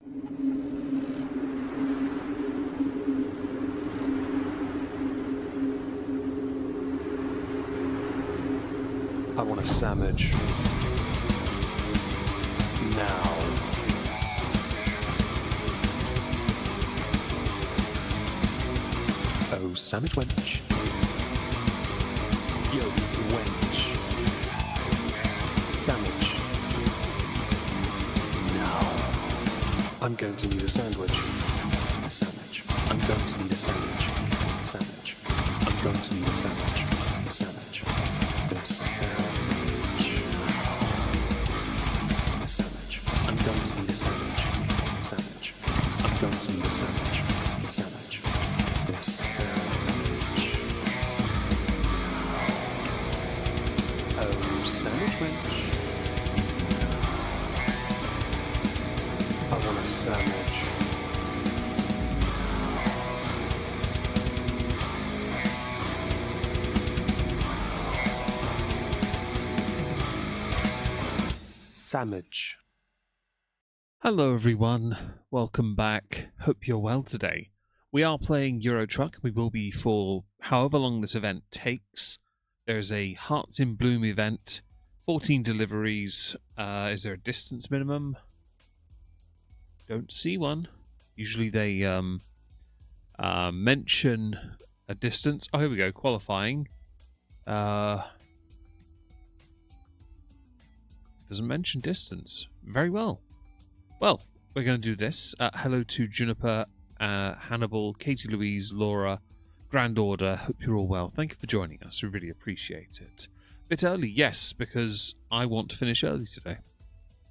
I want a sandwich. Now. Oh, sandwich wench. Yo, wench. Sandwich. Now. I'm going to need a sandwich. A sandwich. I'm going to need a sandwich. A sandwich. I'm going to need a sandwich. A sandwich. A sandwich. A sandwich. I'm going to need a sandwich. A sandwich. I'm going to need a sandwich. A sandwich. A sandwich. Oh, sandwich wench. I want a sandwich. Sandwich. Hello everyone, welcome back. Hope you're well today. We are playing Euro Truck. We will be for however long this event takes. There's a Hearts in Bloom event, 14 deliveries. Is there a distance minimum? Don't see one. Usually they mention a distance. Oh, here we go, qualifying. Doesn't mention distance. Very well. Well, we're going to do this. Hello to Juniper, Hannibal, Katie Louise, Laura, Grand Order. Hope you're all well. Thank you for joining us. We really appreciate it. A bit early, yes, because I want to finish early today.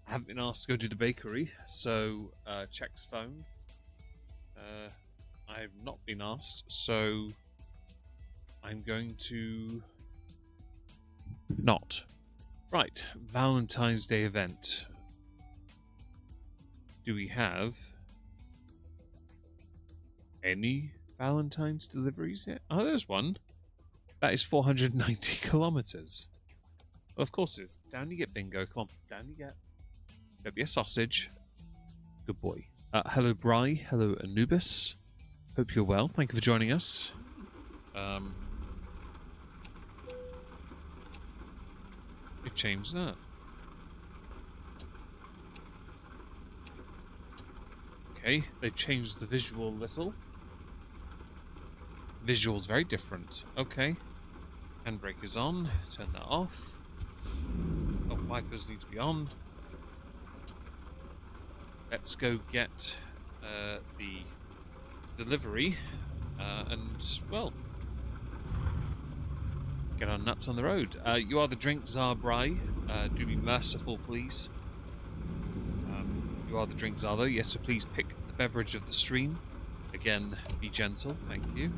I haven't been asked to go to the bakery, so check's phone. I have not been asked, so I'm going to not. Right, Valentine's Day event. Do we have any Valentine's deliveries yet? Oh, there's one. That is 490 kilometers. Well, of course it is. Down you get, bingo. Come on, down you get. There'll be a sausage. Good boy. Hello, Bri. Hello, Anubis. Hope you're well. Thank you for joining us. They changed that. Okay, they changed the visual a little. Visual's very different. Okay. Handbrake is on. Turn that off. Oh, wipers need to be on. Let's go get the delivery and, well, get our nuts on the road. You are the drink czar, Bri. Do be merciful, please. You are the drink czar, though. Yes, so please pick the beverage of the stream. Again, be gentle. Thank you.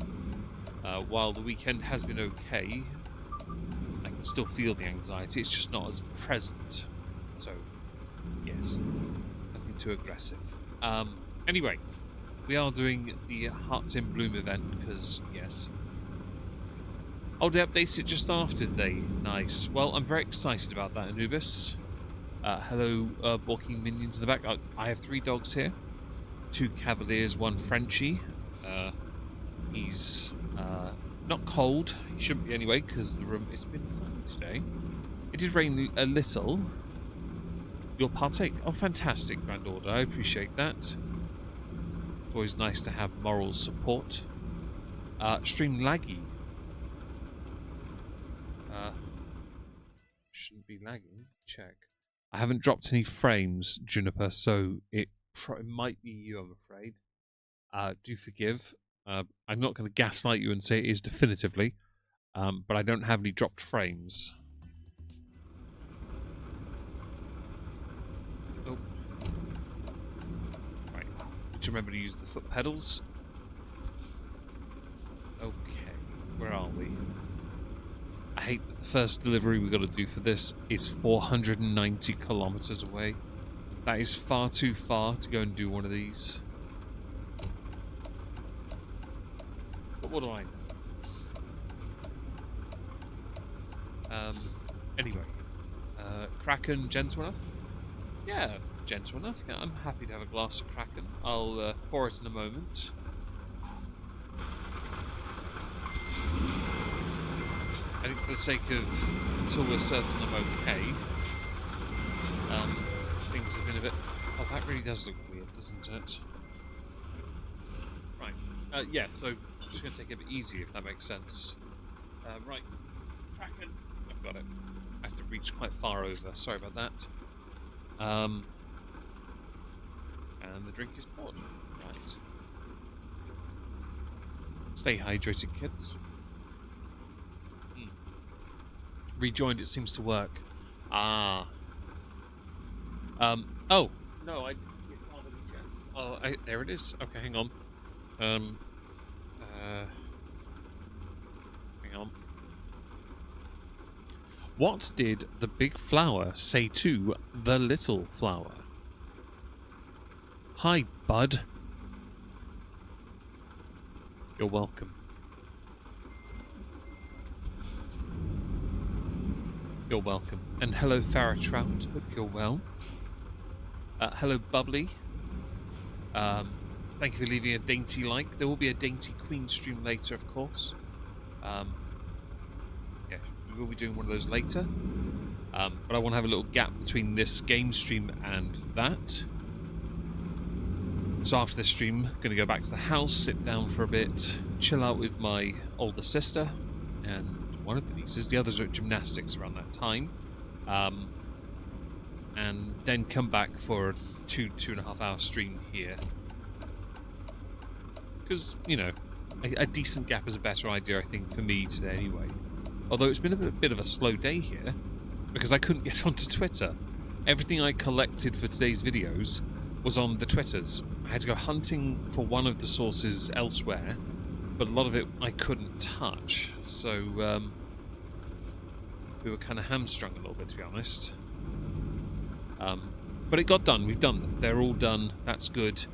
While the weekend has been okay, I can still feel the anxiety. It's just not as present. So, yes. Nothing too aggressive. Anyway, we are doing the Hearts in Bloom event because, yes. Oh, they updated it just after today. Nice. Well, I'm very excited about that, Anubis. Hello, walking minions in the back. I have 3 dogs here. 2 Cavaliers, 1 Frenchie. He's not cold. He shouldn't be anyway, because the room has been sunny today. It did rain a little. You'll partake. Oh, fantastic, Grand Order. I appreciate that. It's always nice to have moral support. Stream laggy. Shouldn't be lagging. Check. I haven't dropped any frames, Juniper, so it might be you, I'm afraid. Do forgive. I'm not going to gaslight you and say it is definitively, but I don't have any dropped frames. Oh. Right. Need to remember to use the foot pedals. Okay. Where are we? I hate that the first delivery we've got to do for this is 490 kilometers away. That is far too far to go and do one of these. But what do I know? Anyway. Kraken, gentle enough? Yeah, gentle enough. Yeah, I'm happy to have a glass of Kraken. I'll pour it in a moment. I think for the sake of until we're certain I'm okay, things have been a bit... Oh, that really does look weird, doesn't it? Right. Yeah, so I'm just going to take it a bit easy, if that makes sense. Right. Kraken. I've got it. I have to reach quite far over. Sorry about that. And the drink is poured. Right. Stay hydrated, kids. Rejoined, it seems to work. Ah. Oh. No, I didn't see it part of the chest. Oh, there it is. Okay, hang on. Hang on. What did the big flower say to the little flower? Hi, bud. You're welcome. You're welcome. And hello, Farrah Trout. Hope you're well. Hello, Bubbly. Thank you for leaving a dainty like. There will be a dainty Queen stream later, of course. Yeah, we will be doing one of those later. But I want to have a little gap between this game stream and that. So after this stream, I'm going to go back to the house, sit down for a bit, chill out with my older sister and one of the nieces. The others are at gymnastics around that time. And then come back for a 2.5 hour stream here. Because, you know, a decent gap is a better idea, I think, for me today anyway. Although it's been a bit of a slow day here, because I couldn't get onto Twitter. Everything I collected for today's videos was on the Twitters. I had to go hunting for one of the sources elsewhere, but a lot of it I couldn't touch. So, we were kind of hamstrung a little bit, to be honest. But it got done. We've done them. They're all done. That's good.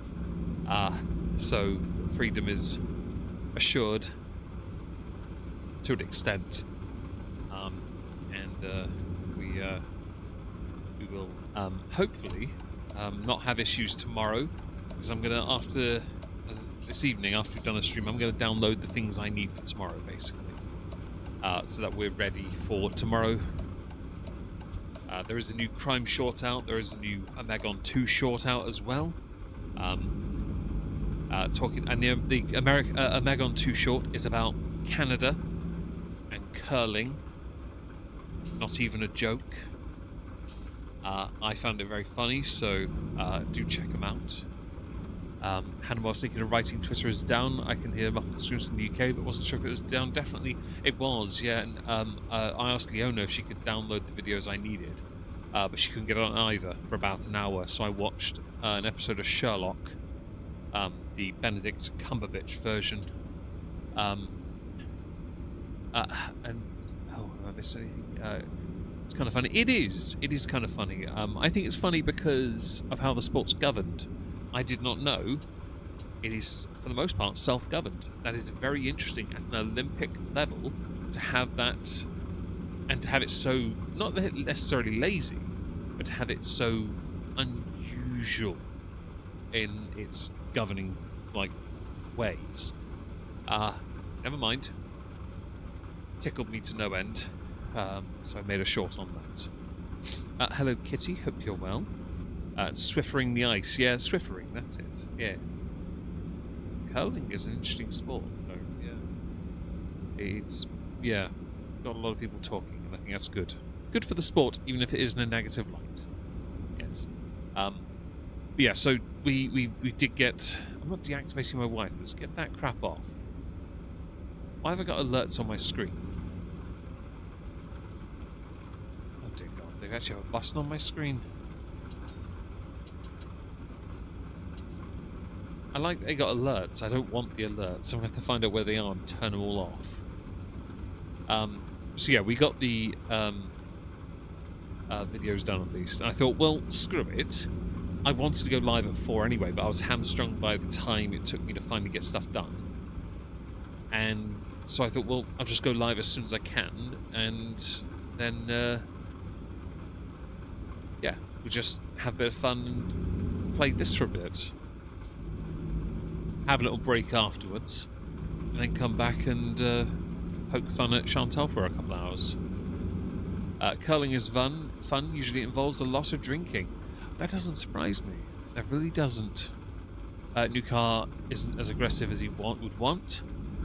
So freedom is assured to an extent. And we will hopefully not have issues tomorrow, because I'm gonna, after this evening, after we've done a stream, I'm gonna download the things I need for tomorrow, basically, so that we're ready for tomorrow. There is a new Crime short out. There is a new Omegon 2 short out as well. Talking, and the Omegon 2 short is about Canada and curling. Not even a joke. I found it very funny, so do check them out. Hannah was thinking of writing Twitter is down. I can hear muffled screams from the UK, but wasn't sure if it was down. Definitely it was, yeah. And I asked Leona if she could download the videos I needed, but she couldn't get on either for about an hour. So I watched an episode of Sherlock, the Benedict Cumberbatch version. And oh, have I missed anything? It's kind of funny. It is kind of funny. I think it's funny because of how the sport's governed. I did not know it is, for the most part, self-governed. That is very interesting at an Olympic level to have that, and to have it so, not necessarily lazy, but to have it so unusual in its governing, like, ways. Never mind. Tickled me to no end, so I made a short on that. Hello, Kitty. Hope you're well. Swiffering the ice. Yeah, swiffering, that's it. Yeah. Curling is an interesting sport, though. Yeah. It's, yeah, got a lot of people talking, and I think that's good. Good for the sport, even if it is in a negative light. Yes. Yeah, so we did get... I'm not deactivating my wipers. Get that crap off. Why have I got alerts on my screen? Oh dear God, they actually have a button on my screen. I like they got alerts. I don't want the alerts. I'm going to have to find out where they are and turn them all off. So yeah, we got the videos done at least. And I thought, well, screw it. I wanted to go live at 4 anyway, but I was hamstrung by the time it took me to finally get stuff done. And so I thought, well, I'll just go live as soon as I can. And then, yeah, we'll just have a bit of fun and play this for a bit. Have a little break afterwards, and then come back and poke fun at Chantal for a couple of hours. Curling is fun. Usually involves a lot of drinking. That doesn't surprise me. That really doesn't. New car isn't as aggressive as he would want,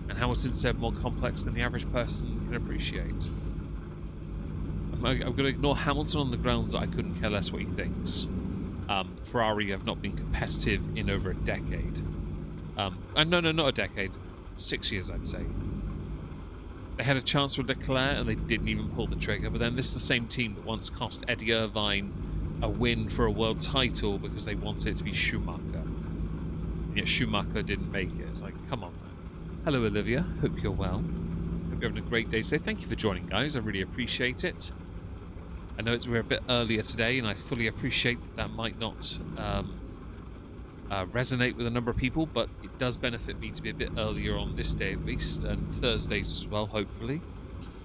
and Hamilton said more complex than the average person can appreciate. I'm going to ignore Hamilton on the grounds that I couldn't care less what he thinks. Ferrari have not been competitive in over a decade. No, not a decade. 6 years, I'd say. They had a chance with Leclerc and they didn't even pull the trigger, but then this is the same team that once cost Eddie Irvine a win for a world title because they wanted it to be Schumacher. And yet Schumacher didn't make it. It's like, come on, man. Hello, Olivia. Hope you're well. Hope you're having a great day today. Thank you for joining, guys. I really appreciate it. I know we're a bit earlier today, and I fully appreciate that might not resonate with a number of people, but it does benefit me to be a bit earlier on this day at least, and Thursdays as well, hopefully.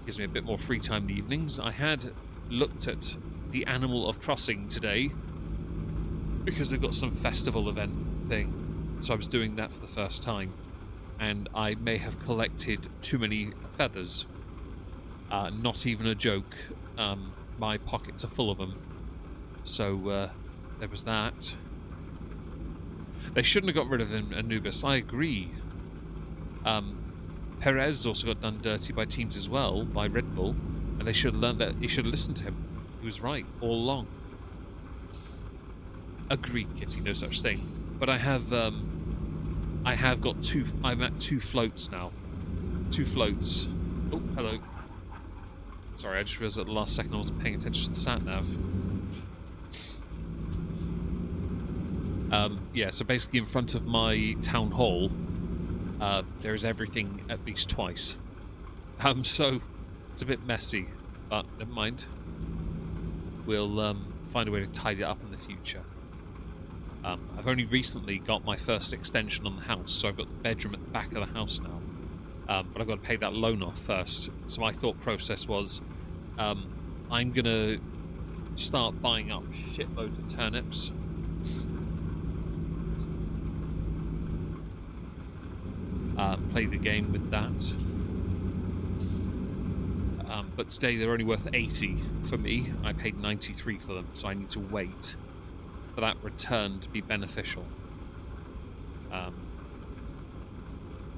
Gives me a bit more free time in the evenings. I had looked at the Animal of Crossing today because they've got some festival event thing, so I was doing that for the first time, and I may have collected too many feathers. Not even a joke. My pockets are full of them. So there was that. They shouldn't have got rid of Anubis. I agree. Perez also got done dirty by teams as well, by Red Bull, and they should have learned that. He should have listened to him. He was right all along. Agreed, Kitty. No such thing. But I have got two. I'm at 2 floats now. 2 floats. Oh, hello. Sorry, I just realised at the last second I wasn't paying attention to the sat-nav. Yeah, so basically in front of my town hall, there is everything at least twice. So it's a bit messy, but never mind. We'll find a way to tidy it up in the future. I've only recently got my first extension on the house, so I've got the bedroom at the back of the house now. But I've got to pay that loan off first. So my thought process was, I'm going to start buying up shitloads of turnips. Play the game with that. But today they're only worth 80 for me. I paid 93 for them, so I need to wait for that return to be beneficial.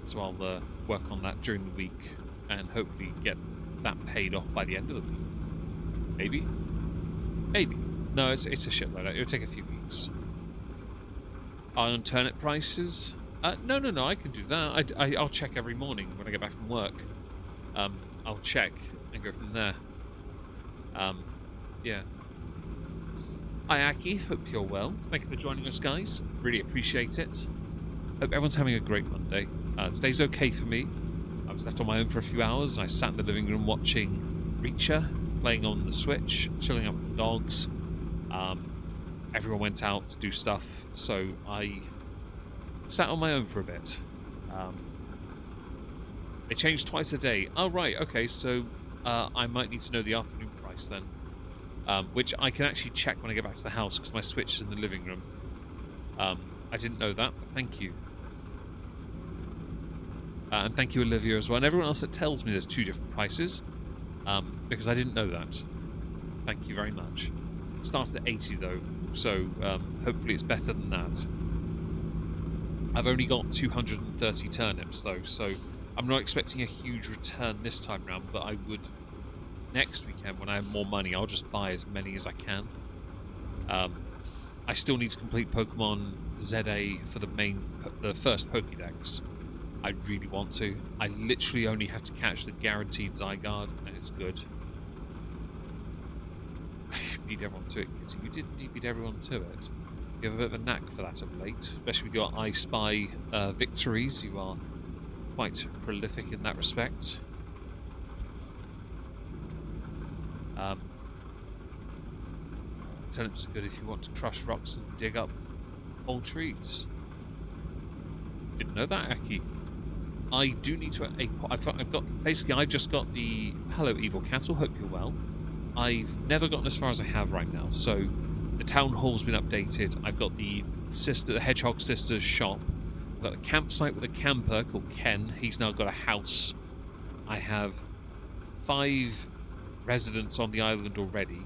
So I'll work on that during the week and hopefully get that paid off by the end of the week. Maybe? Maybe. No, it's a shitload. It'll take a few weeks. On turnip prices? No, I can do that. I'll check every morning when I get back from work. I'll check and go from there. Yeah. Hi, Aki. Hope you're well. Thank you for joining us, guys. Really appreciate it. Hope everyone's having a great Monday. Today's okay for me. I was left on my own for a few hours, and I sat in the living room watching Reacher, playing on the Switch, chilling out with the dogs. Everyone went out to do stuff, so I sat on my own for a bit. They changed twice a day. Oh, right, okay, so I might need to know the afternoon price then. Which I can actually check when I get back to the house, because my Switch is in the living room. I didn't know that, but thank you. And thank you, Olivia, as well. And everyone else that tells me there's 2 different prices, because I didn't know that. Thank you very much. It started at 80, though, so hopefully it's better than that. I've only got 230 turnips, though, so I'm not expecting a huge return this time round, but I would next weekend when I have more money. I'll just buy as many as I can. I still need to complete Pokemon ZA for the first Pokédex. I really want to. I literally only have to catch the guaranteed Zygarde, and it's good. Beat everyone to it, Kitty. You did indeed beat everyone to it. You have a bit of a knack for that of late, especially with your I Spy victories. You are quite prolific in that respect. Turnips are good if you want to crush rocks and dig up old trees. Didn't know that, Aki. I do need to. I've got basically. I've just got the hello, evil cattle. Hope you're well. I've never gotten as far as I have right now, so The town hall's been updated. I've got the Hedgehog Sisters shop. I've got a campsite with a camper called Ken. He's now got a house. I have 5 residents on the island already.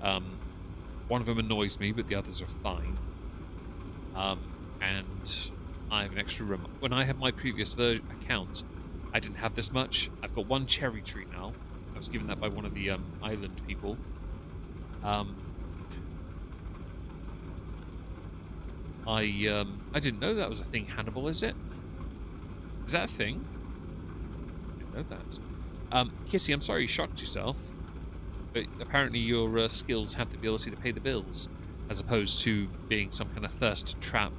One of them annoys me, but the others are fine. And I have an extra room. When I had my previous account, I didn't have this much. I've got 1 cherry tree now. I was given that by one of the island people. I didn't know that was a thing. Hannibal, is it? Is that a thing? I didn't know that. Kissy, I'm sorry you shocked yourself. But apparently your skills have the ability to pay the bills, as opposed to being some kind of thirst trap,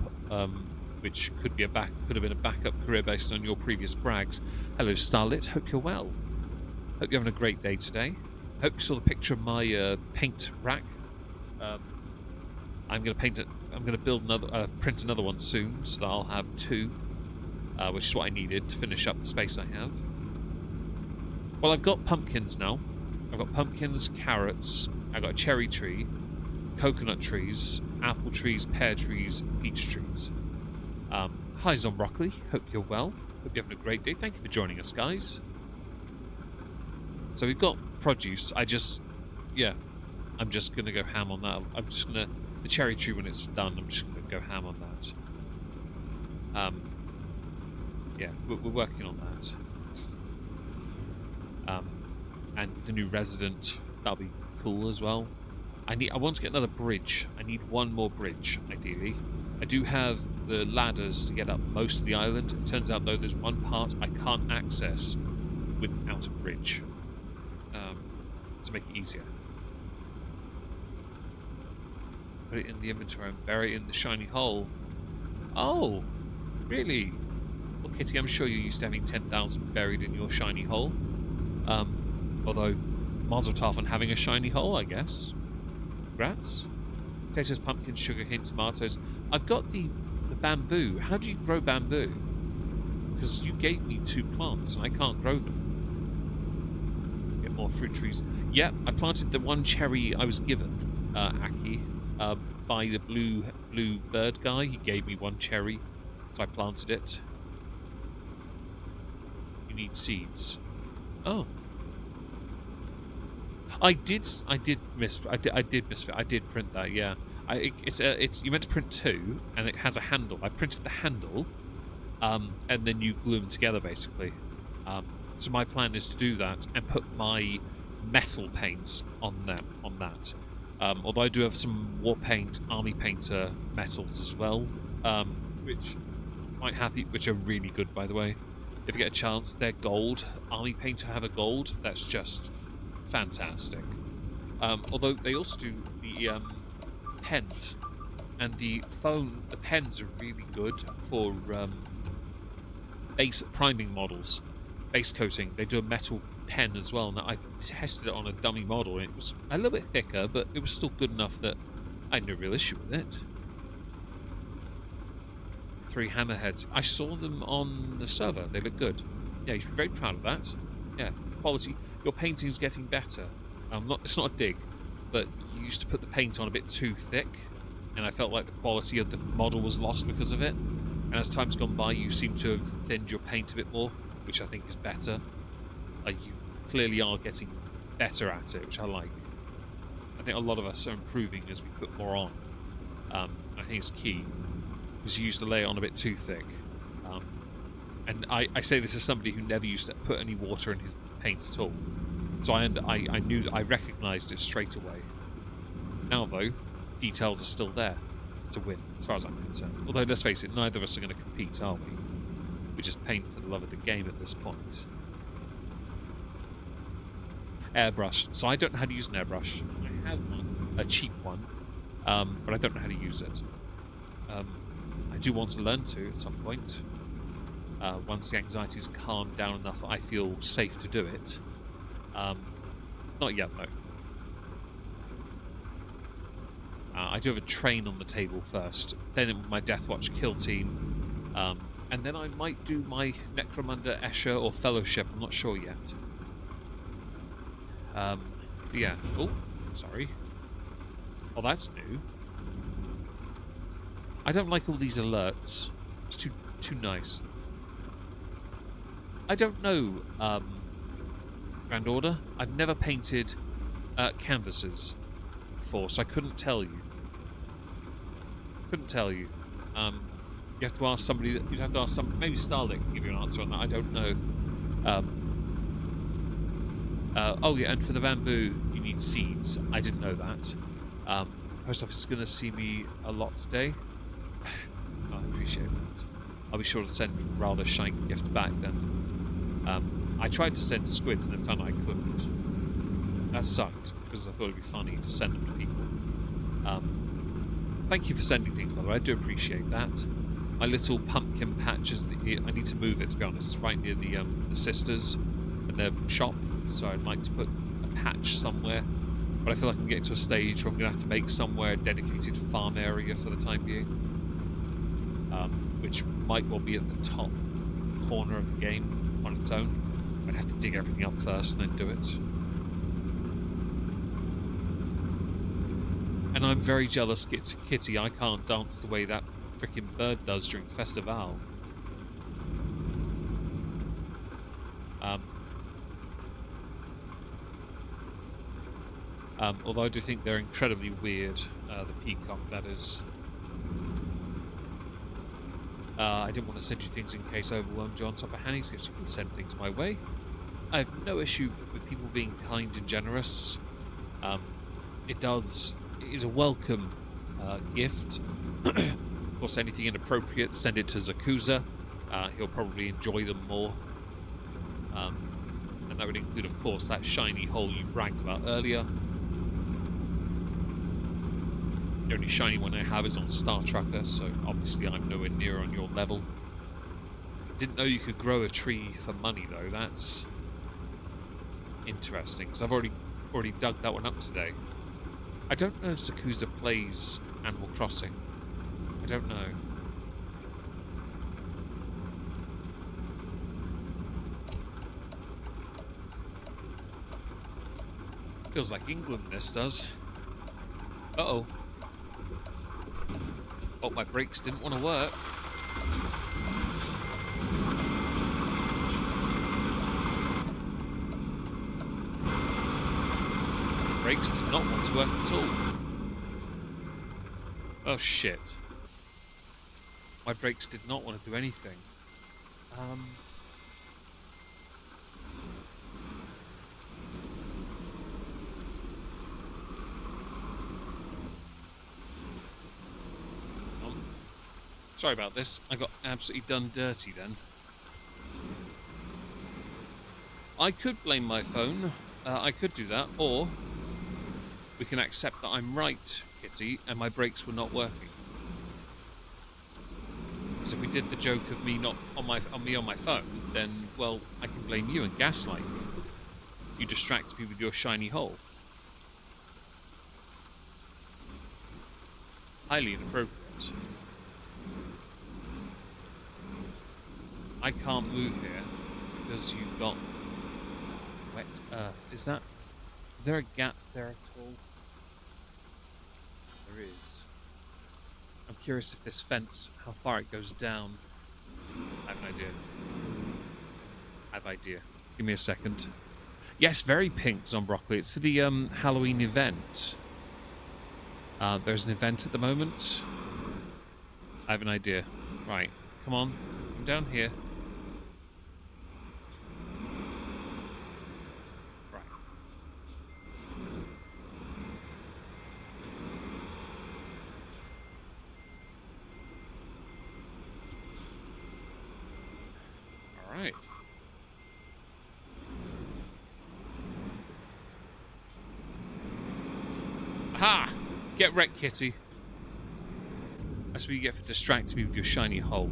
which could have been a backup career based on your previous brags. Hello, Starlit. Hope you're well. Hope you're having a great day today. Hope you saw the picture of my paint rack. I'm going to paint it. I'm going to build another, print another one soon, so that I'll have 2, which is what I needed to finish up the space I have. Well, I've got pumpkins now. I've got pumpkins, carrots. I've got a cherry tree, coconut trees, apple trees, pear trees, peach trees. Hi, Zombroccoli. Hope you're well. Hope you're having a great day. Thank you for joining us, guys. So we've got produce. I'm just going to go ham on that. The cherry tree, when it's done, I'm just going to go ham on that. Yeah, we're working on that. And the new resident, that'll be cool as well. I want to get another bridge. I need 1 more bridge, ideally. I do have the ladders to get up most of the island. It turns out, though, there's one part I can't access without a bridge. To make it easier. Put it in the inventory and bury it in the shiny hole. Oh, really? Well, Kitty, I'm sure you're used to having 10,000 buried in your shiny hole. Although, mazel tov on having a shiny hole, I guess. Congrats. Potatoes, pumpkins, sugarcane, tomatoes. I've got the bamboo. How do you grow bamboo? Because you gave me 2 plants and I can't grow them. Get more fruit trees. Yeah, I planted the 1 cherry I was given, Aki, by the blue bird guy. He gave me 1 cherry, so I planted it. You need seeds. Oh. I did print that. Yeah, it's you meant to print 2, and it has a handle. I printed the handle, and then you glue them together basically. So my plan is to do that and put my metal paints on that. Although I do have some war paint, army painter metals as well, which are really good, by the way. If you get a chance, they're gold. Army painter have a gold. That's just fantastic. Although they also do the pens, and the pens are really good for base priming models, base coating. They do a metal pen as well. Now I tested it on a dummy model, and it was a little bit thicker, but it was still good enough that I had no real issue with it. 3 hammerheads. I saw them on the server. They look good. Yeah, you should be very proud of that. Yeah, quality. Your painting's getting better. It's not a dig, but you used to put the paint on a bit too thick, and I felt like the quality of the model was lost because of it. And as time's gone by, you seem to have thinned your paint a bit more, which I think is better. You clearly are getting better at it, which I like. I think a lot of us are improving as we put more on. I think it's key, because you used to lay it on a bit too thick. And I say this as somebody who never used to put any water in his paint at all. So I recognised it straight away. Now though, details are still there. It's a win, as far as I'm concerned. Although let's face it, neither of us are going to compete, are we? We just paint for the love of the game at this point. Airbrush. So I don't know how to use an airbrush. I have one, a cheap one, but I don't know how to use it. I do want to learn to at some point. Once the anxiety's calmed down enough, I feel safe to do it. Not yet, though. I do have a train on the table first, then my Deathwatch kill team, and then I might do my Necromunda, Escher, or Fellowship. I'm not sure yet. Yeah. Oh, sorry. Oh, that's new. I don't like all these alerts. It's too nice. I don't know, Grand Order. I've never painted canvases before, so I couldn't tell you. Couldn't tell you. You have to ask somebody. You'd have to ask some. Maybe Starlight can give you an answer on that. I don't know. Oh yeah, and for the bamboo, you need seeds. I didn't know that. Post office is going to see me a lot today. I appreciate that. I'll be sure to send rather shank gift back then. I tried to send squids and then found I couldn't. That sucked because I thought it'd be funny to send them to people. Thank you for sending things, by the way. I do appreciate that. My little pumpkin patches. I need to move it, to be honest. It's right near the sisters and their shop, so I'd like to put a patch somewhere. But I feel like I'm getting to a stage where I'm going to have to make somewhere a dedicated farm area for the time being, which might well be at the top corner of the game on its own. I'd have to dig everything up first and then do it. And I'm very jealous, Kitty. I can't dance the way that freaking bird does during Festival. Although I do think they're incredibly weird, the peacock, that is. I didn't want to send you things in case I overwhelmed you on top of Hanny's gifts. You can send things my way. I have no issue with people being kind and generous. It is a welcome gift. Of course, anything inappropriate, send it to Zakuza. He'll probably enjoy them more. And that would include, of course, that shiny hole you bragged about earlier. The only shiny one I have is on Star Tracker, so obviously I'm nowhere near on your level. Didn't know you could grow a tree for money, though. That's interesting, because I've already dug that one up today. I don't know if Zakuza plays Animal Crossing. I don't know. Feels like England, this does. Uh-oh. Oh, my brakes didn't want to work. Brakes did not want to work at all. Oh, shit. My brakes did not want to do anything. Sorry about this. I got absolutely done dirty then. I could blame my phone. I could do that, or we can accept that I'm right, Kitty, and my brakes were not working. Because if we did the joke of me not on my phone, then well, I can blame you and gaslight you. You distract me with your shiny hole. Highly inappropriate. I can't move here because you've got wet earth. Is there a gap there at all? There is. I'm curious if this fence, how far it goes down. I have an idea. I have an idea. Give me a second. Yes, very pink Zombroccoli. It's for the Halloween event. There's an event at the moment. I have an idea. Right, come on. Come down here. Right. Aha! Get wrecked, Kitty. That's what you get for distracting me with your shiny hole.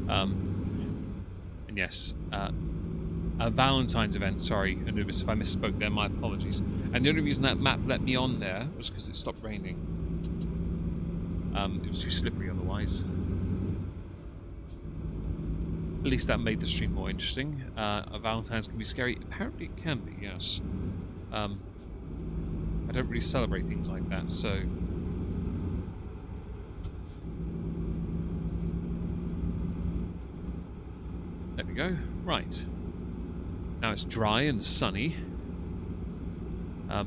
And yes, a Valentine's event. Sorry, Anubis, if I misspoke there, my apologies. And the only reason that map let me on there was because it stopped raining. It was too slippery otherwise. At least that made the stream more interesting. A Valentine's can be scary. Apparently it can be, yes. I don't really celebrate things like that, so... There we go. Right. Now it's dry and sunny.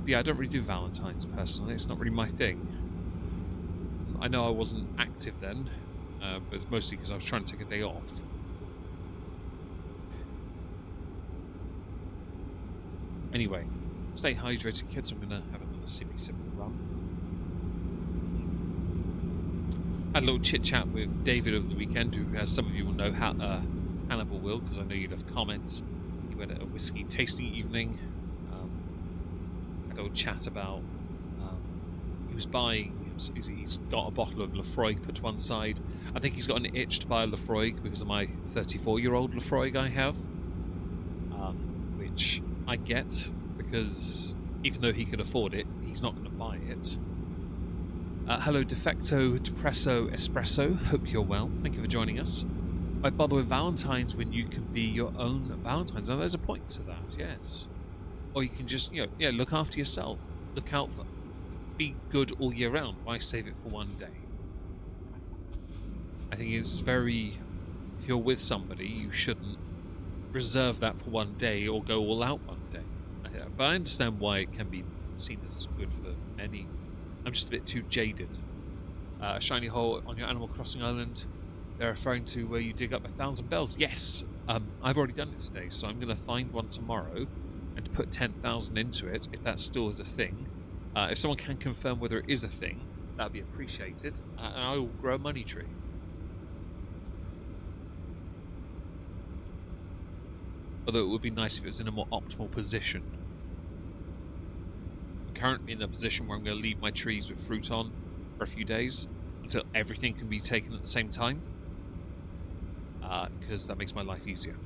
Yeah, I don't really do Valentines, personally. It's not really my thing. I know I wasn't active then, but it's mostly because I was trying to take a day off. Anyway, stay hydrated, kids. I'm going to have another sippy run. Had a little chit-chat with David over the weekend, who, as some of you will know, Hannibal will, because I know you'd have comments. He went at a whiskey tasting evening. Had a little chat about... he was buying... He's got a bottle of Lafroig put to one side. I think he's got an itch to buy a Lafroig because of my 34-year-old Lafroig I have. Which I get, because even though he can afford it, he's not going to buy it. Hello, Defecto, Depresso, Espresso. Hope you're well. Thank you for joining us. Why bother with Valentines when you can be your own Valentines? Now, there's a point to that, yes. Or you can just, look after yourself. Look out for... Be good all year round. Why save it for one day? I think it's very... If you're with somebody, you shouldn't reserve that for one day or go all out one day. But I understand why it can be seen as good for many. I'm just a bit too jaded. A shiny hole on your Animal Crossing island. They're referring to where you dig up 1,000 bells. Yes, I've already done it today, so I'm going to find one tomorrow and put 10,000 into it, if that still is a thing. If someone can confirm whether it is a thing, that would be appreciated, and I will grow a money tree. Although it would be nice if it was in a more optimal position. I'm currently in a position where I'm going to leave my trees with fruit on for a few days until everything can be taken at the same time, because that makes my life easier.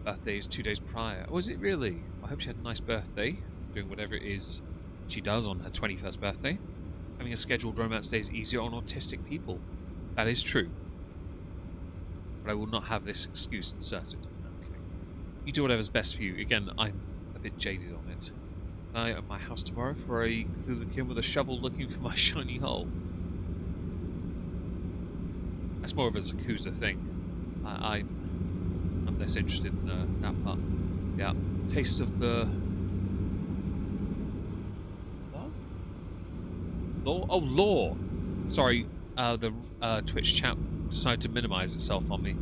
Birthday is 2 days prior. Oh, is it really? I hope she had a nice birthday, doing whatever it is she does on her 21st birthday. Having a scheduled romance day is easier on autistic people. That is true. But I will not have this excuse inserted. Okay. You do whatever's best for you. Again, I'm a bit jaded on it. I at my house tomorrow for a Cthulhu with a shovel looking for my shiny hole. That's more of a Zakuza thing. I'm less interested in that part. Yeah, taste of the love. Law. Oh, law. Sorry, the Twitch chat decided to minimize itself on me.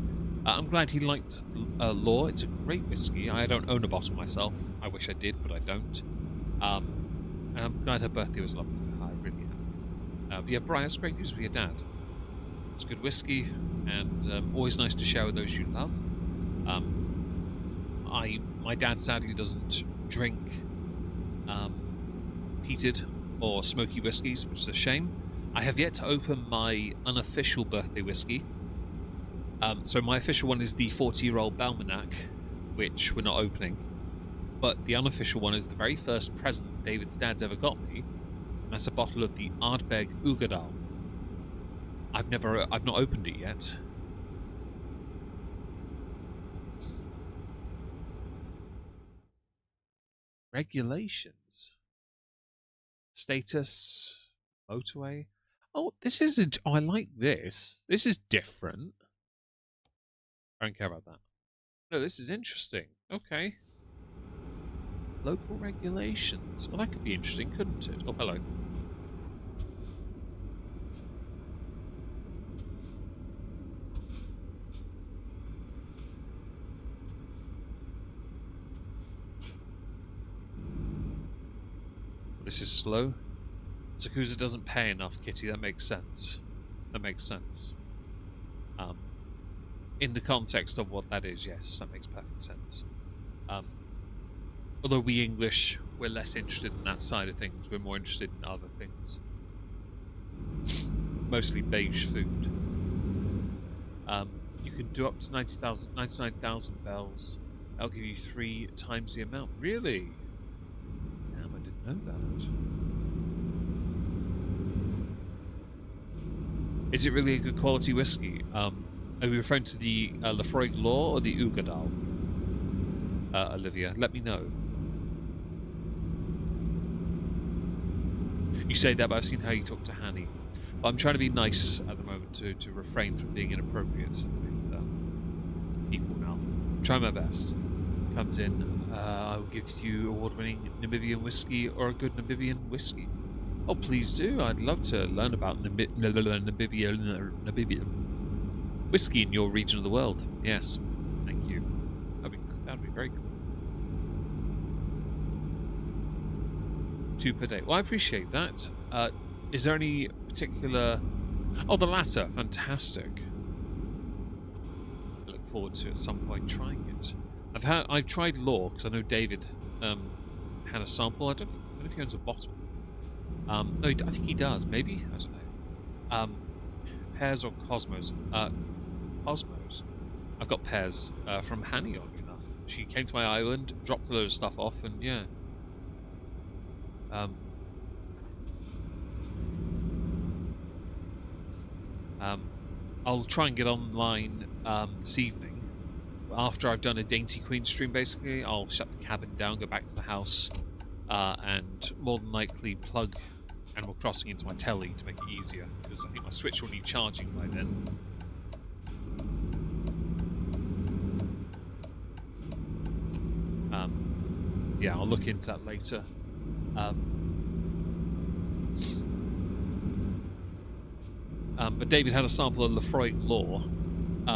I'm glad he liked law. It's a great whiskey. I don't own a bottle myself. I wish I did, but I don't. And I'm glad her birthday was lovely for her. I really am. Yeah, Brian, it's great news for your dad. It's good whiskey, and always nice to share with those you love. My dad sadly doesn't drink peated or smoky whiskies, which is a shame. I have yet to open my unofficial birthday whiskey. So my official one is the 40-year-old Balmanac, which we're not opening. But the unofficial one is the very first present David's dad's ever got me. And that's a bottle of the Ardbeg Ugadal. I've not opened it yet. Regulations. Status. Motorway. Oh, this isn't... Oh, I like this. This is different. I don't care about that. No, this is interesting. Okay. Local regulations. Well, that could be interesting, couldn't it? Oh, hello. This is slow. Zakuza doesn't pay enough, Kitty. That makes sense. That makes sense. In the context of what that is, yes, that makes perfect sense. Although we English, we're less interested in that side of things. We're more interested in other things. Mostly beige food. You can do up to 99,000 bells. That'll give you 3 times the amount. Really? Damn, I didn't know that. Is it really a good quality whiskey? Are we referring to the Lafroig Law or the Ugadal? Olivia, let me know. You say that, but I've seen how you talk to Hanny. But I'm trying to be nice at the moment to refrain from being inappropriate with people now. I'm trying my best. Comes in, I will give you award-winning Namibian whiskey or a good Namibian whiskey. Oh, please do. I'd love to learn about Namibia. Whiskey in your region of the world. Yes. Thank you. That'd be very cool. 2 per day. Well, I appreciate that. Is there any particular... Oh, the latter. Fantastic. I look forward to at some point trying it. I've tried Law, because I know David had a sample. I don't know if he owns a bottle. No, I think he does. Maybe? I don't know. Pears or Cosmos? Cosmos. I've got pears from Hanny, oddly enough. She came to my island, dropped a load of stuff off, and yeah. I'll try and get online this evening. After I've done a Dainty Queen stream, basically, I'll shut the cabin down, go back to the house, and more than likely plug Animal Crossing into my telly to make it easier, because I think my Switch will need charging by then. Yeah, I'll look into that later. But David had a sample of Lefroy Law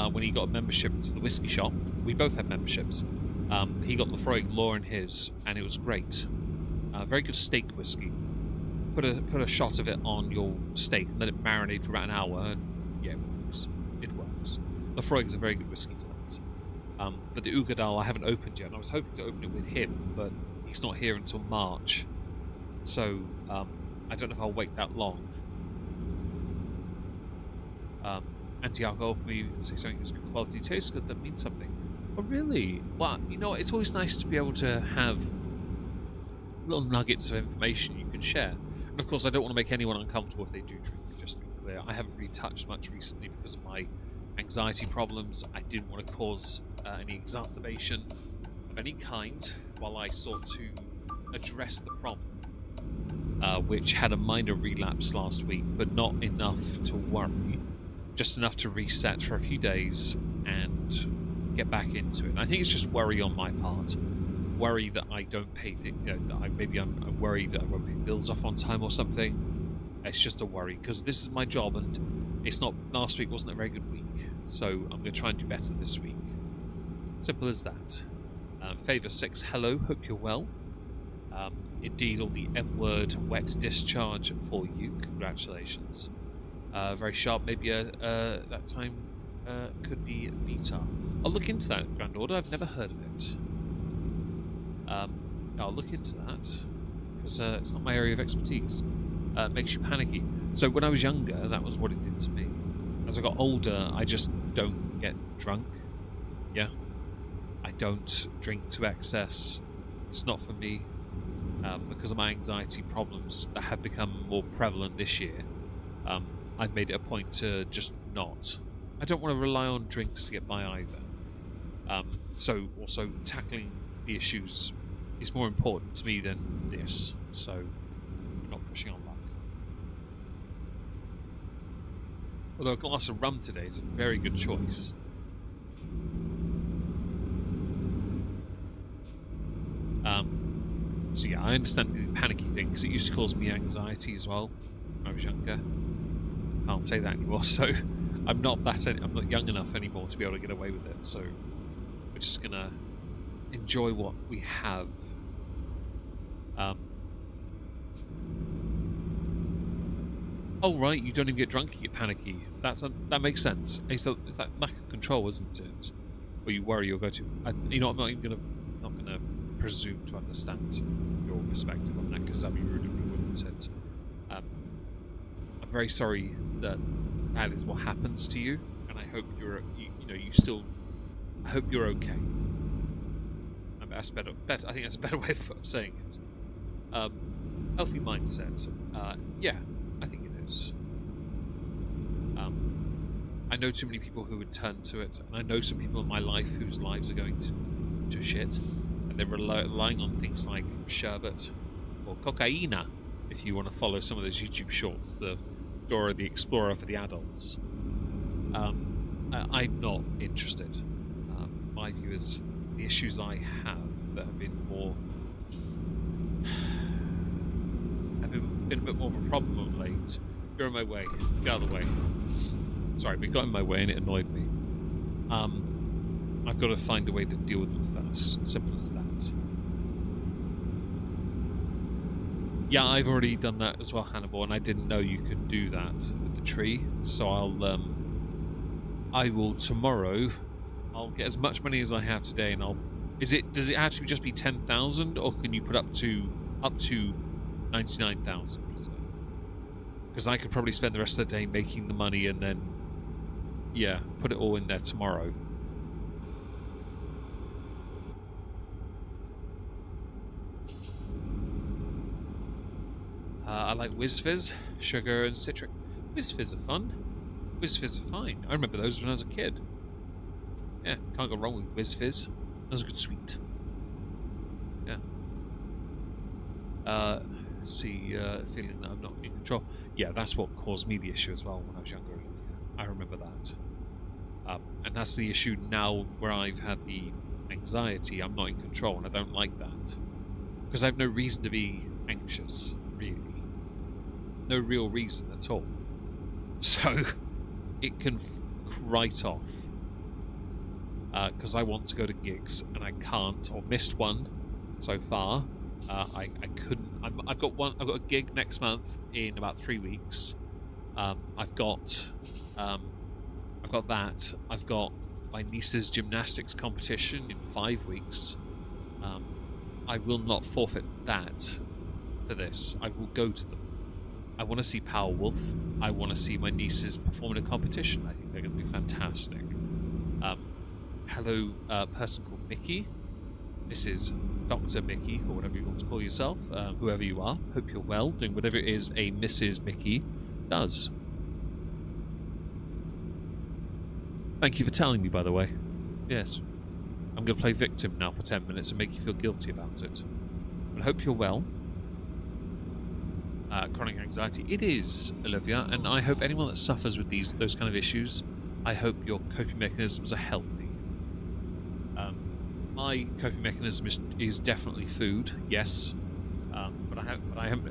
when he got a membership to the whiskey shop. We both had memberships. He got Lefroy Law in his, and it was great. Very good steak whiskey. Put a shot of it on your steak and let it marinate for about an hour, and yeah, it works. It works. Lefroy is a very good whiskey for that. But the Ugadal I haven't opened yet, and I was hoping to open it with him, but he's not here until March. So I don't know if I'll wait that long. Anti-alcohol for me, say something is good quality, tastes good, that means something. Oh, really? Well, you know, it's always nice to be able to have little nuggets of information you can share. And of course, I don't want to make anyone uncomfortable if they do drink, just to be clear. I haven't really touched much recently because of my anxiety problems. I didn't want to cause any exacerbation of any kind while I sought to address the problem, which had a minor relapse last week, but not enough to worry. Just enough to reset for a few days and get back into it. And I think it's just worry on my part. Worry that I don't pay, I'm worried that I won't pay bills off on time or something. It's just a worry, because this is my job, and it's not, last week wasn't a very good week, so I'm going to try and do better this week. Simple as that. Favor 6, hello, hope you're well. Indeed, all the M-word wet discharge for you, congratulations. Very sharp, maybe that time could be Vita. I'll look into that, Grand Order, I've never heard of it. I'll look into that, because it's not my area of expertise. It makes you panicky. So when I was younger, that was what it did to me. As I got older, I just don't get drunk. Yeah. I don't drink to excess. It's not for me. Because of my anxiety problems that have become more prevalent this year, I've made it a point to just not. I don't want to rely on drinks to get by either. So also tackling the issues is more important to me than this. So I'm not pushing on luck. Although a glass of rum today is a very good choice. So yeah, I understand the panicky thing, because it used to cause me anxiety as well when I was younger. Can't say that anymore, so I'm not young enough anymore to be able to get away with it, so we're just gonna enjoy what we have. Oh right, you don't even get drunk, you get panicky. That makes sense. It's that lack of control, isn't it? Or you worry you'll go to... you know, I'm not gonna presume to understand your perspective on that, because that'd be rude of me, wouldn't it? I'm very sorry that is what happens to you, and I hope I hope you're okay. That's better. I think that's a better way of saying it. Healthy mindset. Yeah, I think it is. I know too many people who would turn to it, and I know some people in my life whose lives are going to shit, and they're relying on things like sherbet or cocaina, if you want to follow some of those YouTube shorts, the Dora the Explorer for the adults. I'm not interested. My view is the issues I have that have been more been a bit more of a problem of late. You're in my way. Get out of the way. Sorry, but it got in my way and it annoyed me. I've got to find a way to deal with them first. Simple as that. Yeah, I've already done that as well, Hannibal, and I didn't know you could do that with the tree. So I will tomorrow. I'll get as much money as I have today, and I'll. Does it have to just be 10,000, or can you put up to 99,000? Because I could probably spend the rest of the day making the money, and then yeah, put it all in there tomorrow. I like WizFizz, sugar and citric. WizFizz are fun. WizFizz are fine. I remember those when I was a kid. Yeah, can't go wrong with WizFizz. That was a good sweet. Yeah. Feeling that I'm not in control. Yeah, that's what caused me the issue as well when I was younger. I remember that. And that's the issue now where I've had the anxiety. I'm not in control, and I don't like that. Because I have no reason to be anxious, really. No real reason at all. So, it can right off. Because I want to go to gigs, and I can't, or missed one so far. I couldn't. I've got a gig next month in about 3 weeks. I've got that. I've got my niece's gymnastics competition in 5 weeks. I will not forfeit that for this. I will go to them. I want to see Powerwolf. I want to see my nieces perform in a competition. I think they're going to do fantastic. Hello, person called Mickey. This is Dr. Mickey, or whatever you want to call yourself, whoever you are. Hope you're well, doing whatever it is a Mrs. Mickey does. Thank you for telling me, by the way. Yes. I'm going to play victim now for 10 minutes and make you feel guilty about it. But I hope you're well. Chronic anxiety. It is, Olivia, and I hope anyone that suffers with those kind of issues, I hope your coping mechanisms are healthy. My coping mechanism is definitely food, yes, but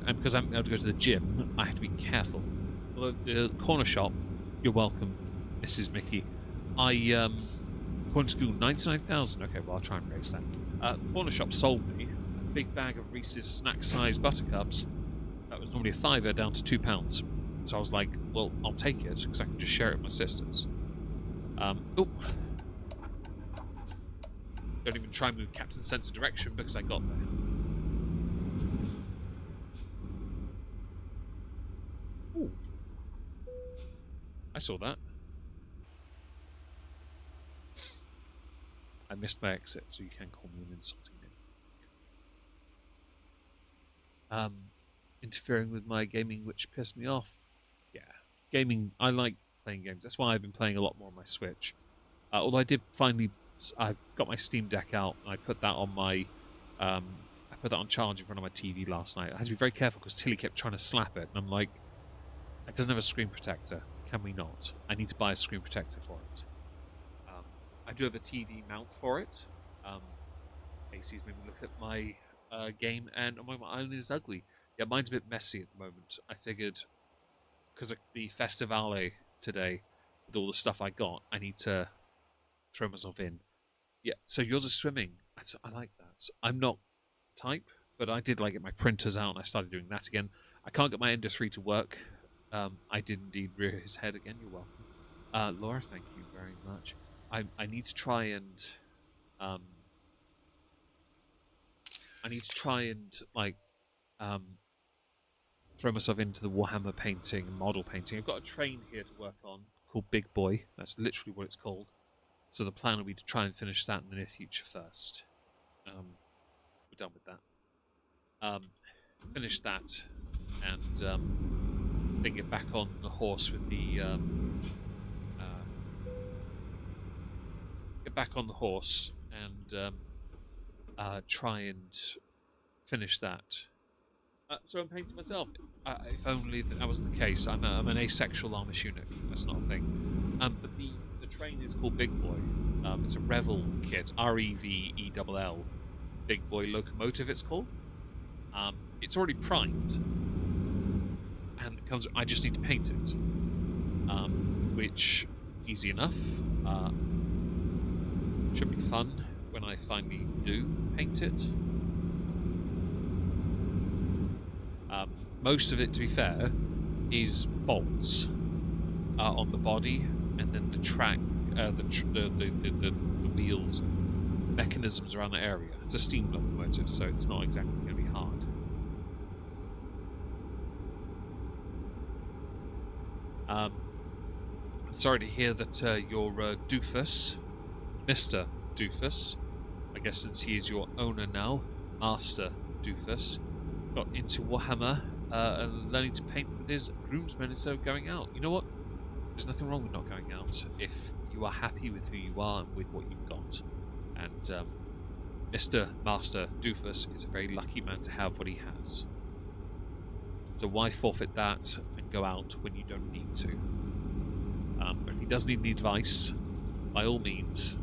because I'm able to go to the gym, I have to be careful. Although the corner shop, you're welcome, Mrs. Mickey. According to Google, 99,000. Okay, well I'll try and raise that. Corner shop sold me a big bag of Reese's snack-sized buttercups. That was normally £5 down to £2. So I was like, well, I'll take it because I can just share it with my sisters. Oh. Don't even try and move Captain's sense of direction because I got there. Ooh. I saw that. I missed my exit, so you can call me an insulting name. Interfering with my gaming, which pissed me off. Yeah. Gaming, I like playing games. That's why I've been playing a lot more on my Switch. Although I did finally... I've got my Steam Deck out, and I put that on my... I put that on charge in front of my TV last night. I had to be very careful because Tilly kept trying to slap it, and I'm like, it doesn't have a screen protector. Can we not? I need to buy a screen protector for it. I do have a TV mount for it. Casey's made me look at my game, and oh my island is ugly. Yeah, mine's a bit messy at the moment. I figured, because of the Festivale today, with all the stuff I got, I need to throw myself in. Yeah, so yours is swimming. I like that. I'm not type, but I did like get my printers out, and I started doing that again. I can't get my Ender 3 to work. I did indeed rear his head again. You're welcome. Laura, thank you very much. I need to try and like throw myself into the Warhammer painting and model painting. I've got a train here to work on called Big Boy. That's literally what it's called. So the plan will be to try and finish that in the near future first. We're done with that. Finish that and then get back on the horse with the get back on the horse and try and finish that. So I'm painting myself. If only that was the case. I'm an asexual Amish eunuch. That's not a thing. But the train is called Big Boy. It's a Revel kit, REVELL, Big Boy locomotive. It's called. It's already primed, and it comes. I just need to paint it, which easy enough. Should be fun when I finally do paint it. Most of it, to be fair, is bolts on the body, and then the track, the wheels, mechanisms around the area. It's a steam locomotive, so it's not exactly going to be hard. I'm sorry to hear that your doofus, Mr. Doofus, I guess since he is your owner now, Master Doofus, got into Warhammer and learning to paint with his groomsmen instead of going out. You know what? There's nothing wrong with not going out if you are happy with who you are and with what you've got. And Mr. Master Doofus is a very lucky man to have what he has. So why forfeit that and go out when you don't need to? But if he does need any advice, by all means,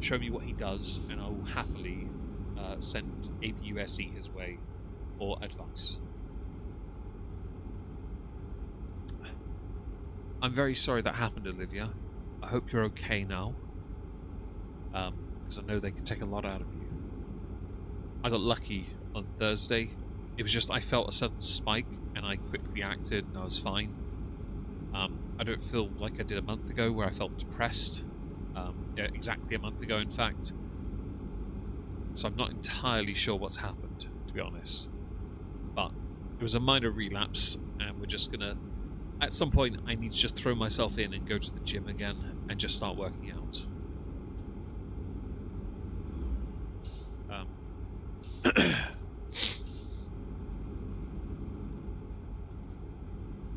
show me what he does, and I will happily send ABUSE his way for advice. I'm very sorry that happened, Olivia. I hope you're okay now. Because I know they can take a lot out of you. I got lucky on Thursday. It was just I felt a sudden spike, and I quickly acted, and I was fine. I don't feel like I did a month ago, where I felt depressed. Yeah, exactly a month ago, in fact. So I'm not entirely sure what's happened, to be honest. But it was a minor relapse, and we're just gonna... At some point, I need to just throw myself in and go to the gym again and just start working out.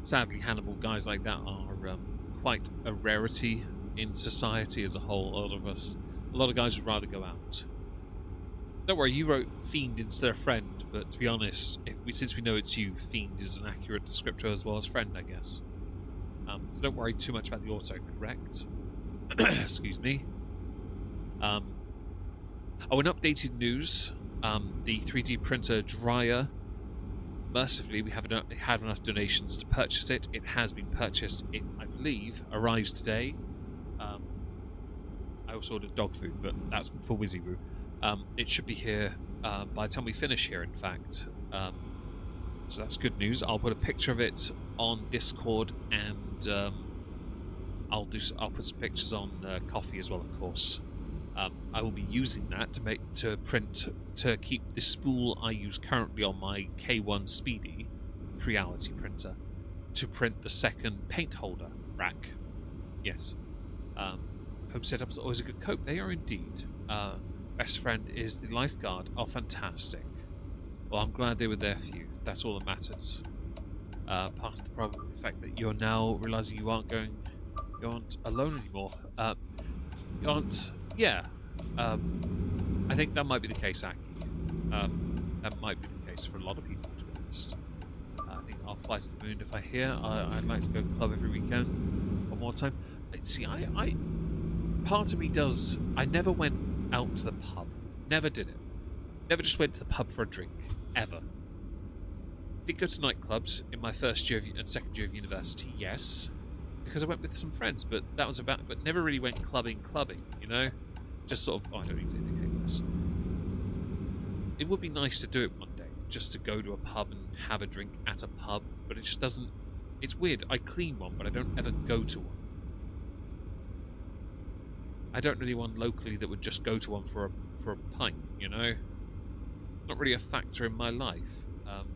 Sadly, Hannibal, guys like that are quite a rarity in society as a whole. A lot of guys would rather go out. Don't worry, you wrote Fiend instead of Friend, but to be honest, since we know it's you, Fiend is an accurate descriptor as well as Friend, I guess. So don't worry too much about the autocorrect. Excuse me. Oh, in updated news, the 3D printer dryer, mercifully, we haven't had enough donations to purchase it. It has been purchased. It, I believe, arrives today. I also ordered dog food, but that's for Wizzywoo. It should be here by the time we finish here, in fact. So that's good news. I'll put a picture of it on Discord, and I'll put some pictures on Coffee as well, of course. I will be using that to keep the spool I use currently on my K1 Speedy Reality printer to print the second paint holder rack. Yes. Home setup is always a good cope. They are indeed. Best friend is the lifeguard. Oh, fantastic. Well, I'm glad they were there for you. That's all that matters. Part of the problem is the fact that you're now realizing you aren't alone anymore. You aren't. Yeah. I think that might be the case, Aki. That might be the case for a lot of people, to be honest. I think I'll fly to the moon if I hear. I'd like to go to the club every weekend. One more time. See, part of me does. I never went out to the pub. Never did it. Never just went to the pub for a drink. Ever. Did go to nightclubs in my first year and second year of university, yes. Because I went with some friends, but that was about... But never really went clubbing, you know? Just sort of... Oh, I don't need to indicate this. It would be nice to do it one day. Just to go to a pub and have a drink at a pub. But it just doesn't... It's weird. I clean one, but I don't ever go to one. I don't really want locally that would just go to one for a pint, you know? Not really a factor in my life.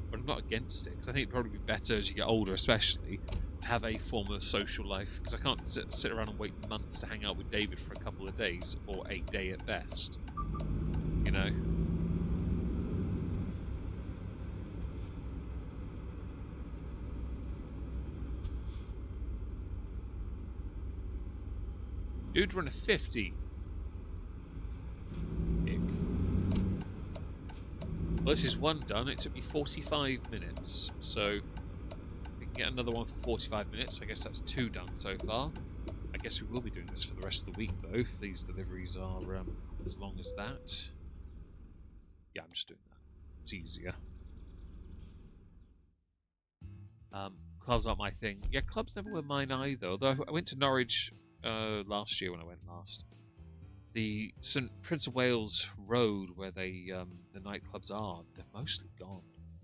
But I'm not against it, because I think it'd probably be better as you get older, especially, to have a form of social life, because I can't sit around and wait months to hang out with David for a couple of days, or a day at best. You know? Dude, run a 50. Ick. Well, this is one done. It took me 45 minutes. So we can get another one for 45 minutes. I guess that's 2 done so far. I guess we will be doing this for the rest of the week, though, if these deliveries are as long as that. Yeah, I'm just doing that. It's easier. Clubs aren't my thing. Yeah, clubs never were mine either. Although I went to Norwich last year when I went last. The St Prince of Wales Road, where they the nightclubs are, they're mostly gone.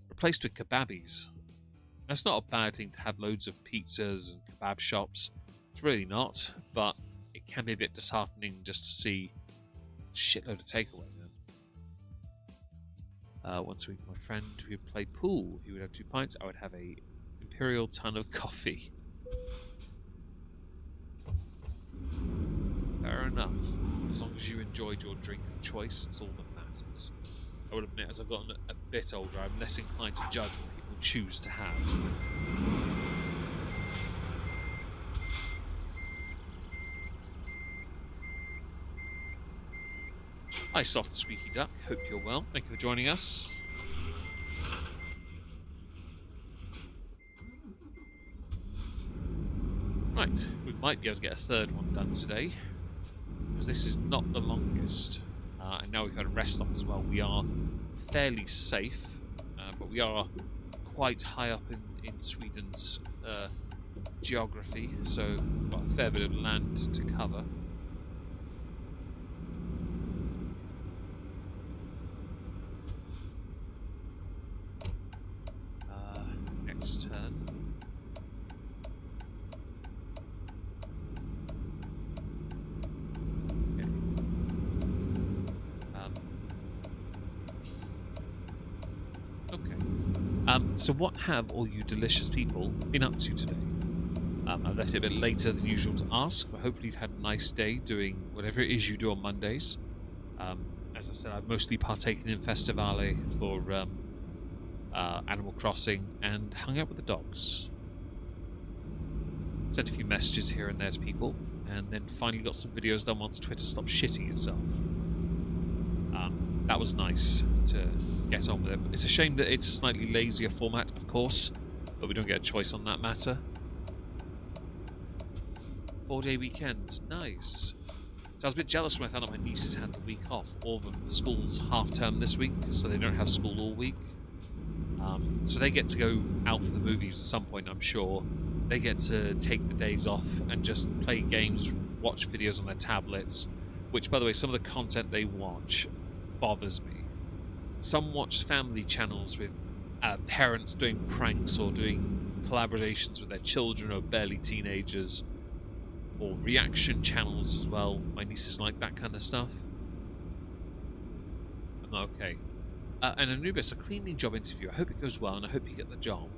Replaced with kebabbies. That's not a bad thing to have loads of pizzas and kebab shops. It's really not, but it can be a bit disheartening just to see a shitload of takeaway. Once a week, my friend who played pool, he would have 2 pints. I would have a imperial ton of coffee. Fair enough. As long as you enjoyed your drink of choice, it's all that matters. I would admit, as I've gotten a bit older, I'm less inclined to judge what people choose to have. Hi, soft squeaky duck. Hope you're well. Thank you for joining us. Right, we might be able to get a 3rd one done today, because this is not the longest. And now we've had a rest stop as well. We are fairly safe, but we are quite high up in Sweden's geography, so we've got a fair bit of land to cover. Next turn. So what have all you delicious people been up to today? I left it a bit later than usual to ask, but hopefully you've had a nice day doing whatever it is you do on Mondays. As I said, I've mostly partaken in Festivale for Animal Crossing and hung out with the dogs. Sent a few messages here and there to people, and then finally got some videos done once Twitter stopped shitting itself. That was nice to get on with it. It's a shame that it's a slightly lazier format, of course, but we don't get a choice on that matter. 4-day weekend, nice. So I was a bit jealous when I found out my nieces had the week off. All of them, school's half-term this week, so they don't have school all week. So they get to go out for the movies at some point, I'm sure. They get to take the days off and just play games, watch videos on their tablets, which, by the way, some of the content they watch bothers me. Some watch family channels with parents doing pranks or doing collaborations with their children who are barely teenagers, or reaction channels as well. My nieces like that kind of stuff. I'm okay. And Anubis, a cleaning job interview. I hope it goes well and I hope you get the job.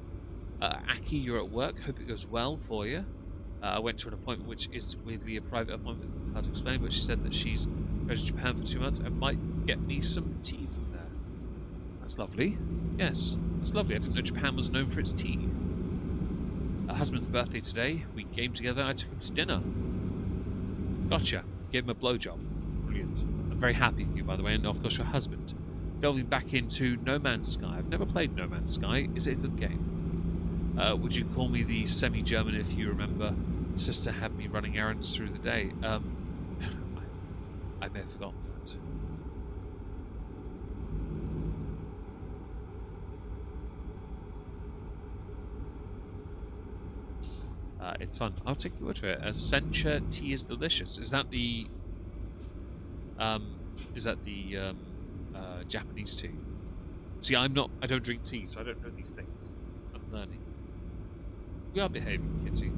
Aki, you're at work. Hope it goes well for you. I went to an appointment which is weirdly a private appointment, hard to explain, but she said that she's going to Japan for 2 months and might get me some tea from there. That's lovely. Yes, that's lovely. I didn't know Japan was known for its tea. Her husband's birthday today. We gamed together and I took him to dinner. Gotcha. Gave him a blowjob. Brilliant. I'm very happy for you, by the way, and of course your husband. Delving back into No Man's Sky. I've never played No Man's Sky. Is it a good game? Would you call me the semi-German if you remember? Sister had me running errands through the day. I may have forgotten that. It's fun. I'll take your word for it. Sencha tea is delicious. Is that the Japanese tea? See, I don't drink tea, so I don't know these things. I'm learning. We are behaving, Kitty,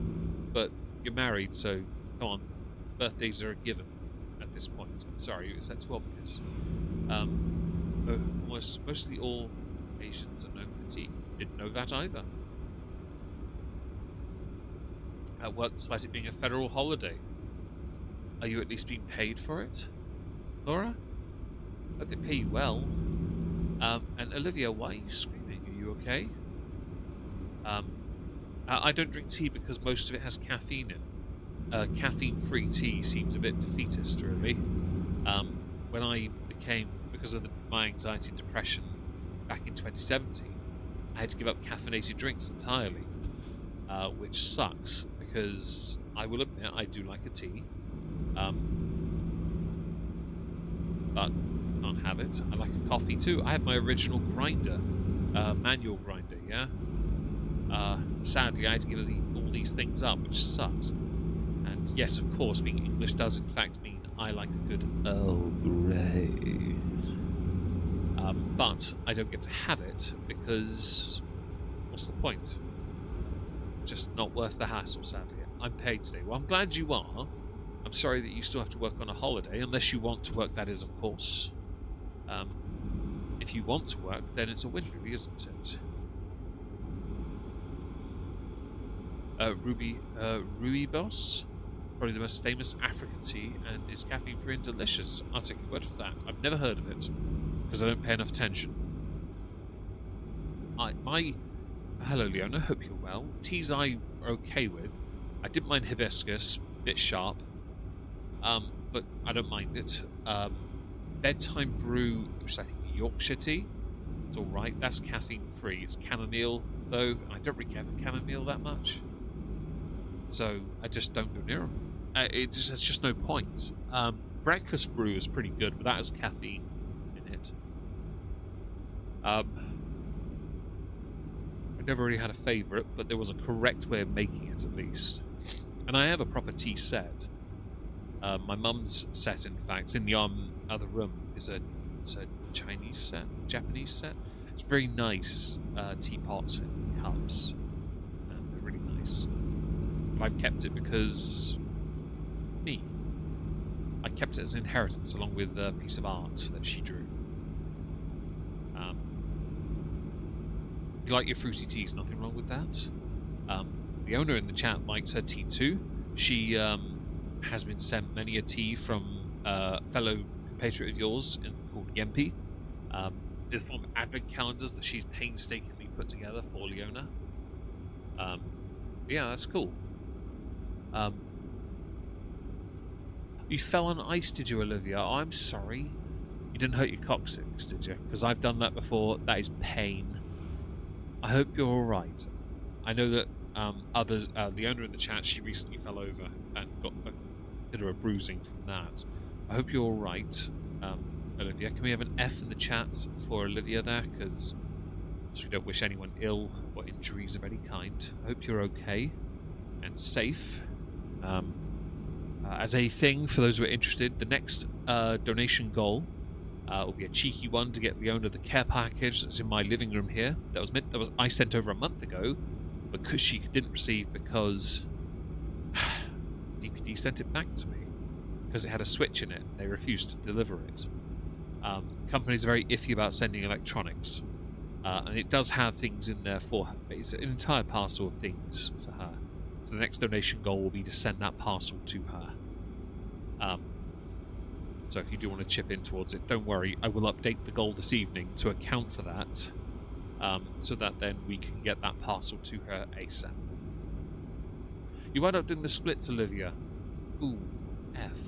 but you're married, so come on. Birthdays are a given at this point. Sorry, is that too obvious? Mostly all Asians are known for tea. Didn't know that either. At work, despite it being a federal holiday. Are you at least being paid for it, Laura? I hope they pay you well. And Olivia, why are you screaming? Are you okay? I don't drink tea because most of it has caffeine in. Caffeine-free tea seems a bit defeatist, really. When I became, because of my anxiety and depression, 2017, I had to give up caffeinated drinks entirely, which sucks because I will admit I do like a tea, but can't have it. I like a coffee too. I have my original grinder, manual grinder, yeah? Sadly, I had to give all these things up, which sucks. And yes, of course, being English does in fact mean I like a good Earl Grey. But I don't get to have it because what's the point? Just not worth the hassle, sadly. I'm paid today. Well, I'm glad you are. I'm sorry that you still have to work on a holiday, unless you want to work, that is, of course. If you want to work, then it's a win, really, isn't it? Rooibos, probably the most famous African tea, and is caffeine-free and delicious. I'll take your word for that. I've never heard of it, because I don't pay enough attention. Hello, Leona, hope you're well. Teas I'm okay with. I didn't mind hibiscus, bit sharp, but I don't mind it. Bedtime brew, which is I think Yorkshire tea, it's alright. That's caffeine-free. It's chamomile, though, and I don't really care for chamomile that much. So I just don't go near them. It's just no point. Breakfast brew is pretty good, but that has caffeine in it. I never really had a favourite, but there was a correct way of making it, at least. And I have a proper tea set. My mum's set, in fact, it's in the other room. It's a Chinese set, Japanese set. It's very nice teapot and cups, and they're really nice. I've kept it because me. I kept it as an inheritance along with a piece of art that she drew. You like your fruity teas, nothing wrong with that. The owner in the chat likes her tea too. She has been sent many a tea from a fellow compatriot of yours called Yempi. In the form of advent calendars that she's painstakingly put together for Leona. Yeah, that's cool. You fell on ice, did you, Olivia? Oh, I'm sorry. You didn't hurt your coccyx, did you? Because I've done that before. That is pain. I hope you're alright. I know that others, the owner in the chat, she recently fell over and got a bit of a bruising from that. I hope you're alright, Olivia. Can we have an F in the chat for Olivia there? Because we don't wish anyone ill or injuries of any kind. I hope you're okay and safe. As a thing, for those who are interested, the next donation goal will be a cheeky one to get Leona the care package that's in my living room here. I sent over a month ago, because she didn't receive because DPD sent it back to me because it had a switch in it. They refused to deliver it. Companies are very iffy about sending electronics, and it does have things in there for her. It's an entire parcel of things for her. So the next donation goal will be to send that parcel to her. So if you do want to chip in towards it, don't worry. I will update the goal this evening to account for that, so that then we can get that parcel to her ASAP. You wound up doing the splits, Olivia. Ooh, F.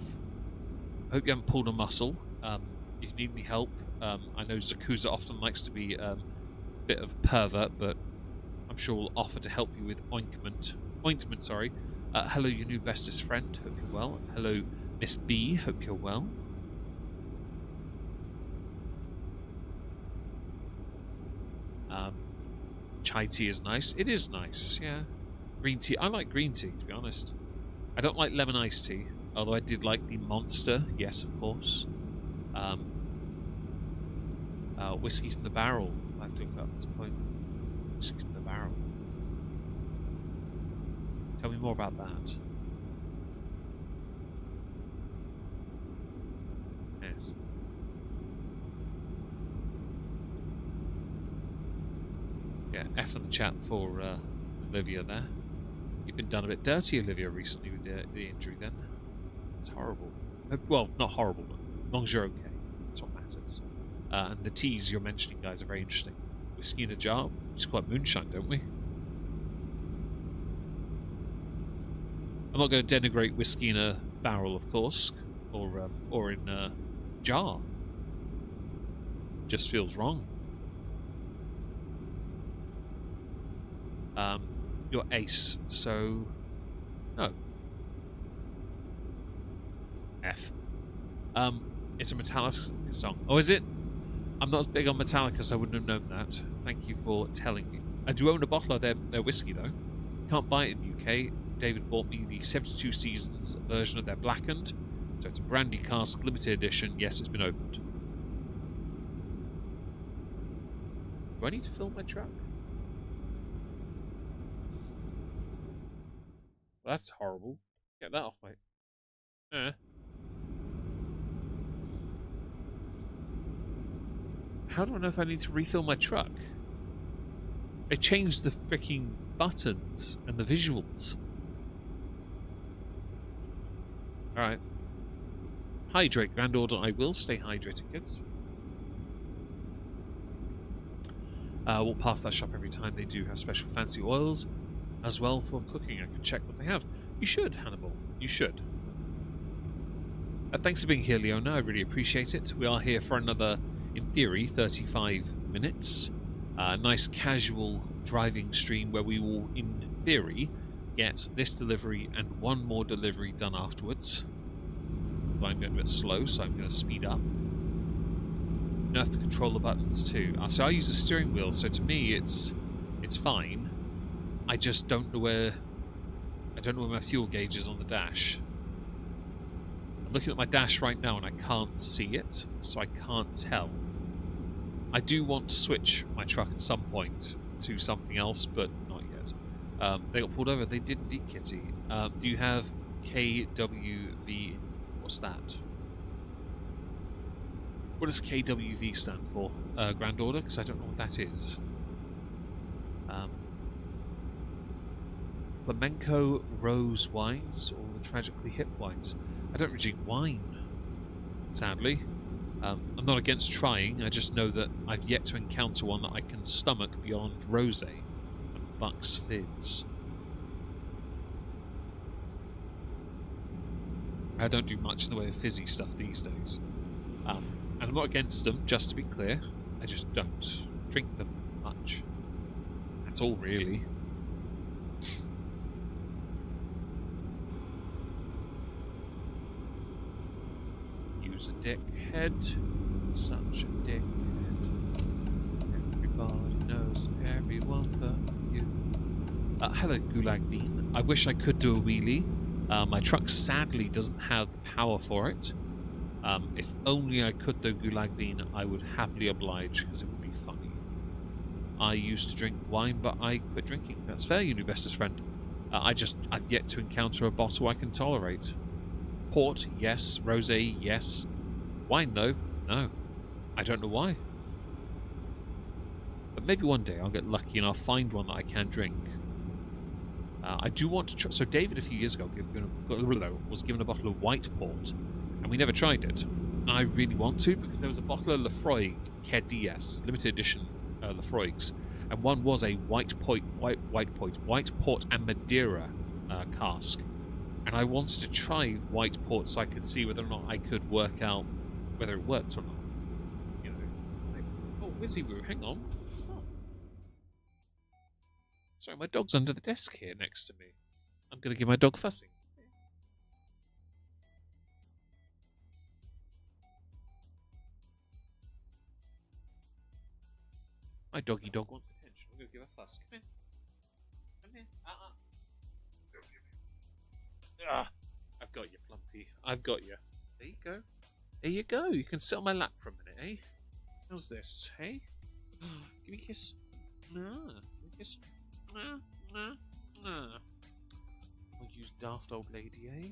I hope you haven't pulled a muscle. If you need any help, I know Zakuza often likes to be a bit of a pervert, but I'm sure we'll offer to help you with ointment. Sorry. Hello, your new bestest friend. Hope you're well. Hello, Miss B. Hope you're well. Chai tea is nice. It is nice, yeah. Green tea. I like green tea, to be honest. I don't like lemon iced tea, although I did like the Monster. Yes, of course. Whiskey from the barrel. I have to look up at this point. Whiskey from the barrel. Tell me more about that. Yes. Yeah, F in the chat for Olivia there. You've been done a bit dirty, Olivia, recently with the injury then. It's horrible. Well, not horrible, but as long as you're okay. That's what matters. And the teas you're mentioning, guys, are very interesting. Whiskey in a jar. It's quite moonshine, don't we? I'm not going to denigrate whiskey in a barrel, of course, or in a jar. Just feels wrong. You're ace, so no. F. It's a Metallica song. Oh, is it? I'm not as big on Metallica, so I wouldn't have known that. Thank you for telling me. I do own a bottle of their whiskey, though. Can't buy it in the UK. David bought me the 72 Seasons version of their Blackened. So it's a brandy cask, limited edition. Yes, it's been opened. Do I need to fill my truck? Well, that's horrible. Get that off my... How do I know if I need to refill my truck? They changed the freaking buttons and the visuals. Alright. Hydrate, Grand Order. I will stay hydrated, kids. We'll pass that shop every time. They do have special fancy oils as well for cooking. I can check what they have. You should, Hannibal. You should. Thanks for being here, Leona. I really appreciate it. We are here for another, in theory, 35 minutes. Nice casual driving stream where we will, in theory, get this delivery and one more delivery done afterwards. I'm going a bit slow, so I'm going to speed up. You have to control the buttons too. So I use the steering wheel, so to me it's fine. I just don't know where my fuel gauge is on the dash. I'm looking at my dash right now and I can't see it, so I can't tell. I do want to switch my truck at some point to something else, but not yet. They got pulled over. They did indeed, Kitty. Do you have KWV? What's that? What does KWV stand for? Grand Order? Because I don't know what that is. Flamenco rose wines or the tragically hip wines? I don't really drink wine, sadly. I'm not against trying. I just know that I've yet to encounter one that I can stomach beyond rosé and Bucks Fizz. I don't do much in the way of fizzy stuff these days. And I'm not against them, just to be clear. I just don't drink them much. That's all, really. Use a dickhead. Such a dickhead. Everybody knows everyone but you. Hello, Gulag Bean. I wish I could do a wheelie. My truck sadly doesn't have the power for it. If only I could, though, Gulag Bean, I would happily oblige, because it would be funny. I used to drink wine, but I quit drinking. That's fair, you new bestest friend. I've yet to encounter a bottle I can tolerate. Port, yes. Rosé, yes. Wine, though, no. I don't know why. But maybe one day I'll get lucky and I'll find one that I can drink. I do want to try... So David, a few years ago, was given a bottle of white port, and we never tried it. And I really want to, because there was a bottle of Lafroig KDS, limited edition Lafroigs, and one was a white port and Madeira cask. And I wanted to try white port so I could see whether or not I could work out whether it worked or not. You know, like, oh, Wizzy Woo, hang on. What's that? Sorry, my dog's under the desk here next to me. I'm going to give my dog fussing. My doggy dog wants attention. I'm going to give her a fuss. Come here. Come here. I've got you, Plumpy. I've got you. There you go. There you go. You can sit on my lap for a minute, eh? How's this, hey? Give me a kiss. Give me a kiss. I'll use daft old lady, eh?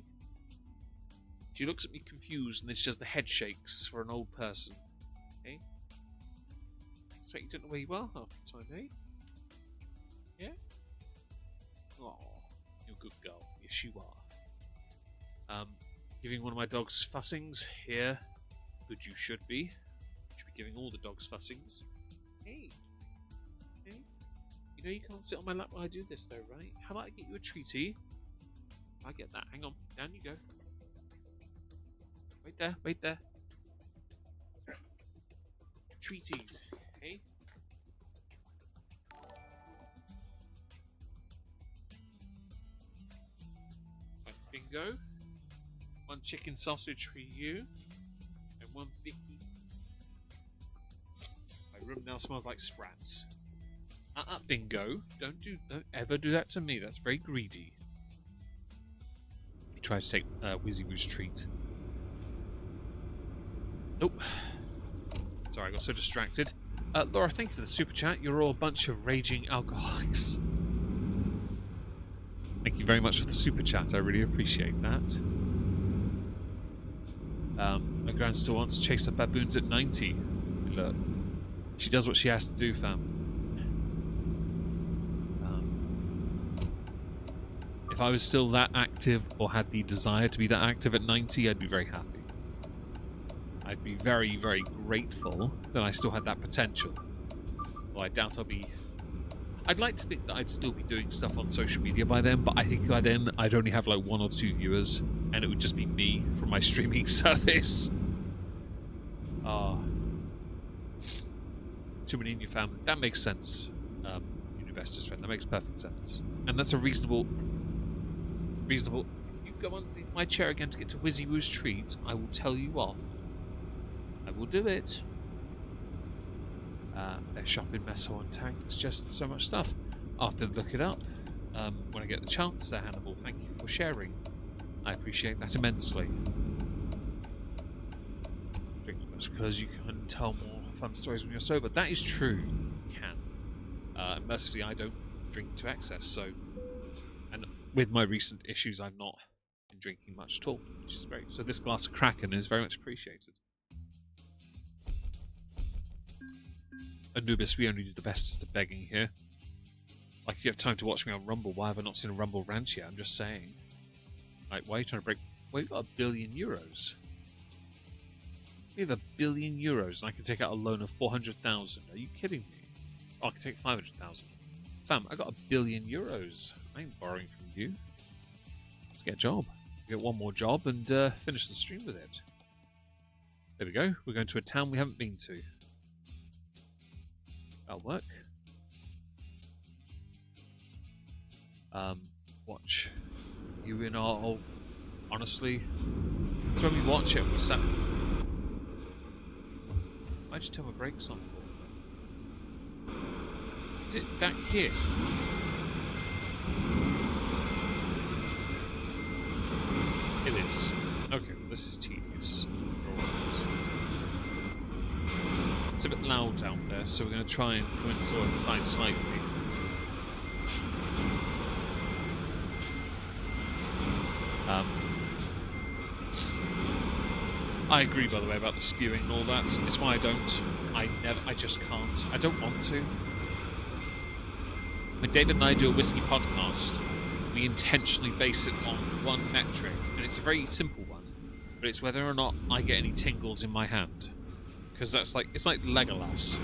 She looks at me confused and then she does the head shakes for an old person. Eh? So you don't know where you are half the time, eh? Yeah? Oh, you're a good girl. Yes, you are. Giving one of my dogs fussings here. Good you should be. Should be giving all the dogs fussings. Hey. Hey. You know you can't sit on my lap while I do this though, right? How about I get you a treaty? I get that. Hang on. Down you go. Wait there. Wait there. Treaties. Hey? bingo. 1 chicken sausage for you. And 1 Vicky. My room now smells like sprats. Bingo. Don't ever do that to me. That's very greedy. He tried to take Wizzy Woo's treat. Nope. Sorry, I got so distracted. Laura, thank you for the super chat. You're all a bunch of raging alcoholics. Thank you very much for the super chat. I really appreciate that. My gran still wants to chase the baboons at 90. Look, she does what she has to do, fam. If I was still that active or had the desire to be that active at 90, I'd be very happy. I'd be very, very grateful that I still had that potential. Well, I doubt I'll be... I'd like to think that I'd still be doing stuff on social media by then, but I think by then I'd only have like 1 or 2 viewers, and it would just be me from my streaming service. Too many in your family. That makes sense, your bestest friend. That makes perfect sense. And that's a reasonable... If you go on to my chair again to get to Wizzy Woo's treat, I will tell you off. I will do it. Their shopping mess on tagged. It's just so much stuff. I'll have to look it up when I get the chance, Sir Hannibal. Thank you for sharing. I appreciate that immensely. Drink much because you can tell more fun stories when you're sober. That is true. You can. Mercifully, I don't drink to excess, so... And with my recent issues, I've not been drinking much at all, which is great. So this glass of Kraken is very much appreciated. Anubis, we only do the bestest of begging here. Like, if you have time to watch me on Rumble, why have I not seen a Rumble rant yet? I'm just saying. Like, why are you trying to break... Well, you've got €1 billion. We have €1 billion, and I can take out a loan of 400,000. Are you kidding me? Oh, I can take 500,000. Fam, I got €1 billion. I ain't borrowing from you. Let's get a job. Get one more job and finish the stream with it. There we go. We're going to a town we haven't been to. That'll work. Watch you in our old... Honestly, it's when we watch it, we sat... Why'd you turn my brakes on for? Is it back here? It is. Okay, well, this is tedious. It's a bit loud out there, so we're going to try and go inside slightly. I agree, by the way, about the spewing and all that. It's why I just can't. I don't want to. When David and I do a whiskey podcast, we intentionally base it on one metric, and it's a very simple one, but it's whether or not I get any tingles in my hand. Because that's like, it's like Legolas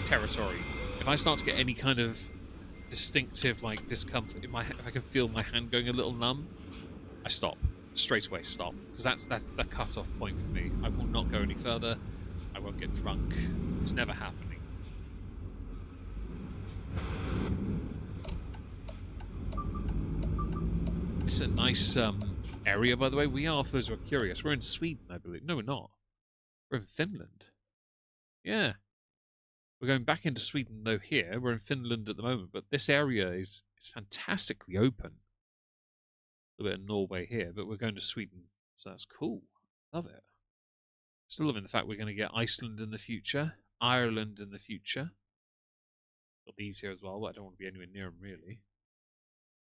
territory. If I start to get any kind of distinctive like discomfort in my hand, if I can feel my hand going a little numb, I stop. Straight away stop. Because that's the cut-off point for me. I will not go any further. I won't get drunk. It's never happening. It's a nice area, by the way. We are, for those who are curious, we're in Sweden, I believe. No, we're not. We're in Finland. Yeah. We're going back into Sweden, though, here. We're in Finland at the moment, but this area is fantastically open. A little bit of Norway here, but we're going to Sweden, so that's cool. Love it. Still loving the fact we're going to get Iceland in the future, Ireland in the future. Got these here as well, but I don't want to be anywhere near them, really.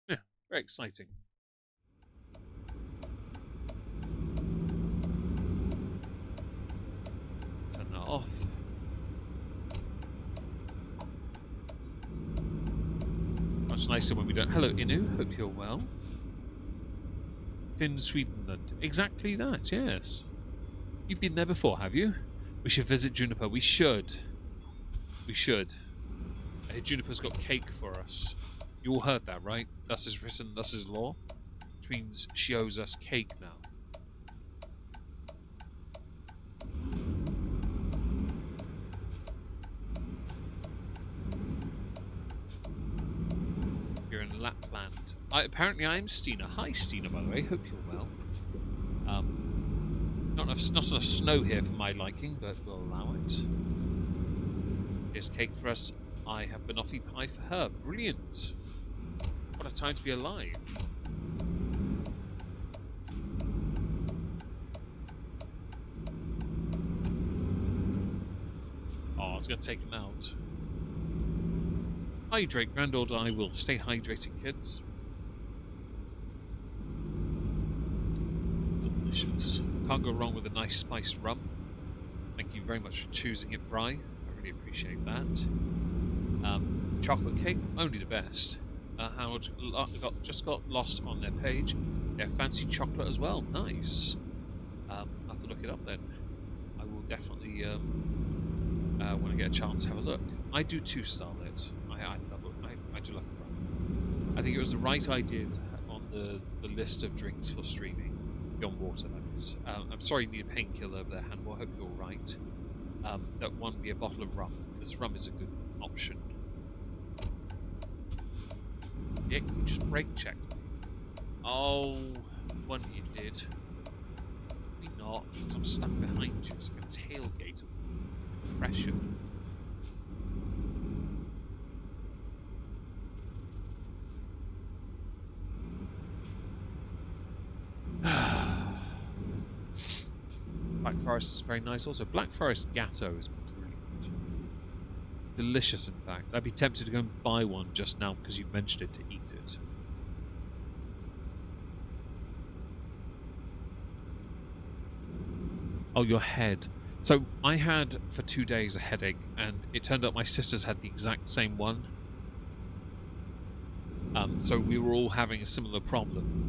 Yeah, very exciting. Turn that off. Much nicer when we don't... Hello, Inu. Hope you're well. In Swedenland. Exactly that, yes. You've been there before, have you? We should visit Juniper. We should. We should. Hey, Juniper's got cake for us. You all heard that, right? Thus is written, thus is law. Which means she owes us cake now. You're in in Lapland. Apparently I'm Stina. Hi Stina, by the way. Hope you're well. Not enough snow here for my liking, but we'll allow it. Here's cake for us. I have banoffee pie for her. Brilliant. What a time to be alive. Oh, I was going to take him out. Hydrate, granddaughter. I will. Stay hydrated, kids. Delicious. Can't go wrong with a nice spiced rum. Thank you very much for choosing it, Bri. I really appreciate that. Chocolate cake, only the best. Howard just got lost on their page. They have fancy chocolate as well. Nice. I'll have to look it up then. I will definitely, when I get a chance, have a look. I do too, Starlit. I love it. I do like it. I think it was the right idea to have on the list of drinks for streaming. Beyond water, that is. I'm sorry you need a painkiller over there, Hannibal. I hope you're alright. That one be a bottle of rum, because rum is a good option. Dick, you just brake checked me. Oh, one you did. Maybe not, because I'm stuck behind you. It's like a tailgate of pressure. Black Forest is very nice also. Black Forest Gatto is brilliant. Delicious, in fact. I'd be tempted to go and buy one just now because you mentioned it to eat it. Oh, your head. So I had for 2 days a headache, and it turned out my sisters had the exact same one. So we were all having a similar problem.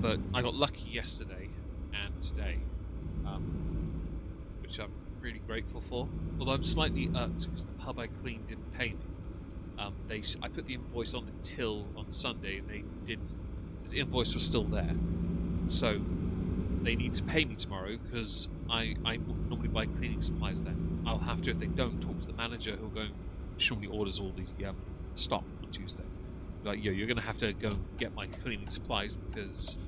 But I got lucky yesterday and today, which I'm really grateful for. Although I'm slightly irked because the pub I cleaned didn't pay me. I put the invoice on the till on Sunday, and they didn't. The invoice was still there, so they need to pay me tomorrow because I normally buy cleaning supplies. Then I'll have to, if they don't, talk to the manager who'll go and normally orders all the stock on Tuesday. Like, yo, you're gonna have to go and get my cleaning supplies because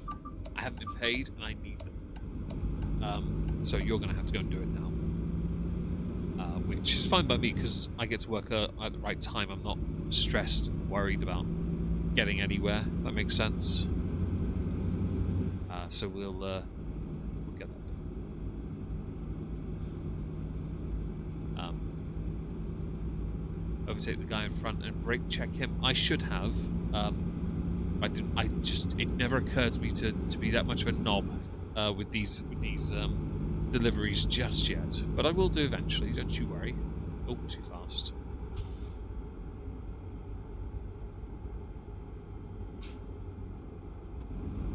I haven't been paid and I need them. So you're gonna have to go and do it now. Which is fine by me because I get to work at the right time. I'm not stressed and worried about getting anywhere. If that makes sense. So we'll get that done. Overtake the guy in front and brake check him. I should have. I didn't. It never occurred to me to be that much of a knob with these deliveries just yet. But I will do eventually. Don't you worry. Oh, too fast.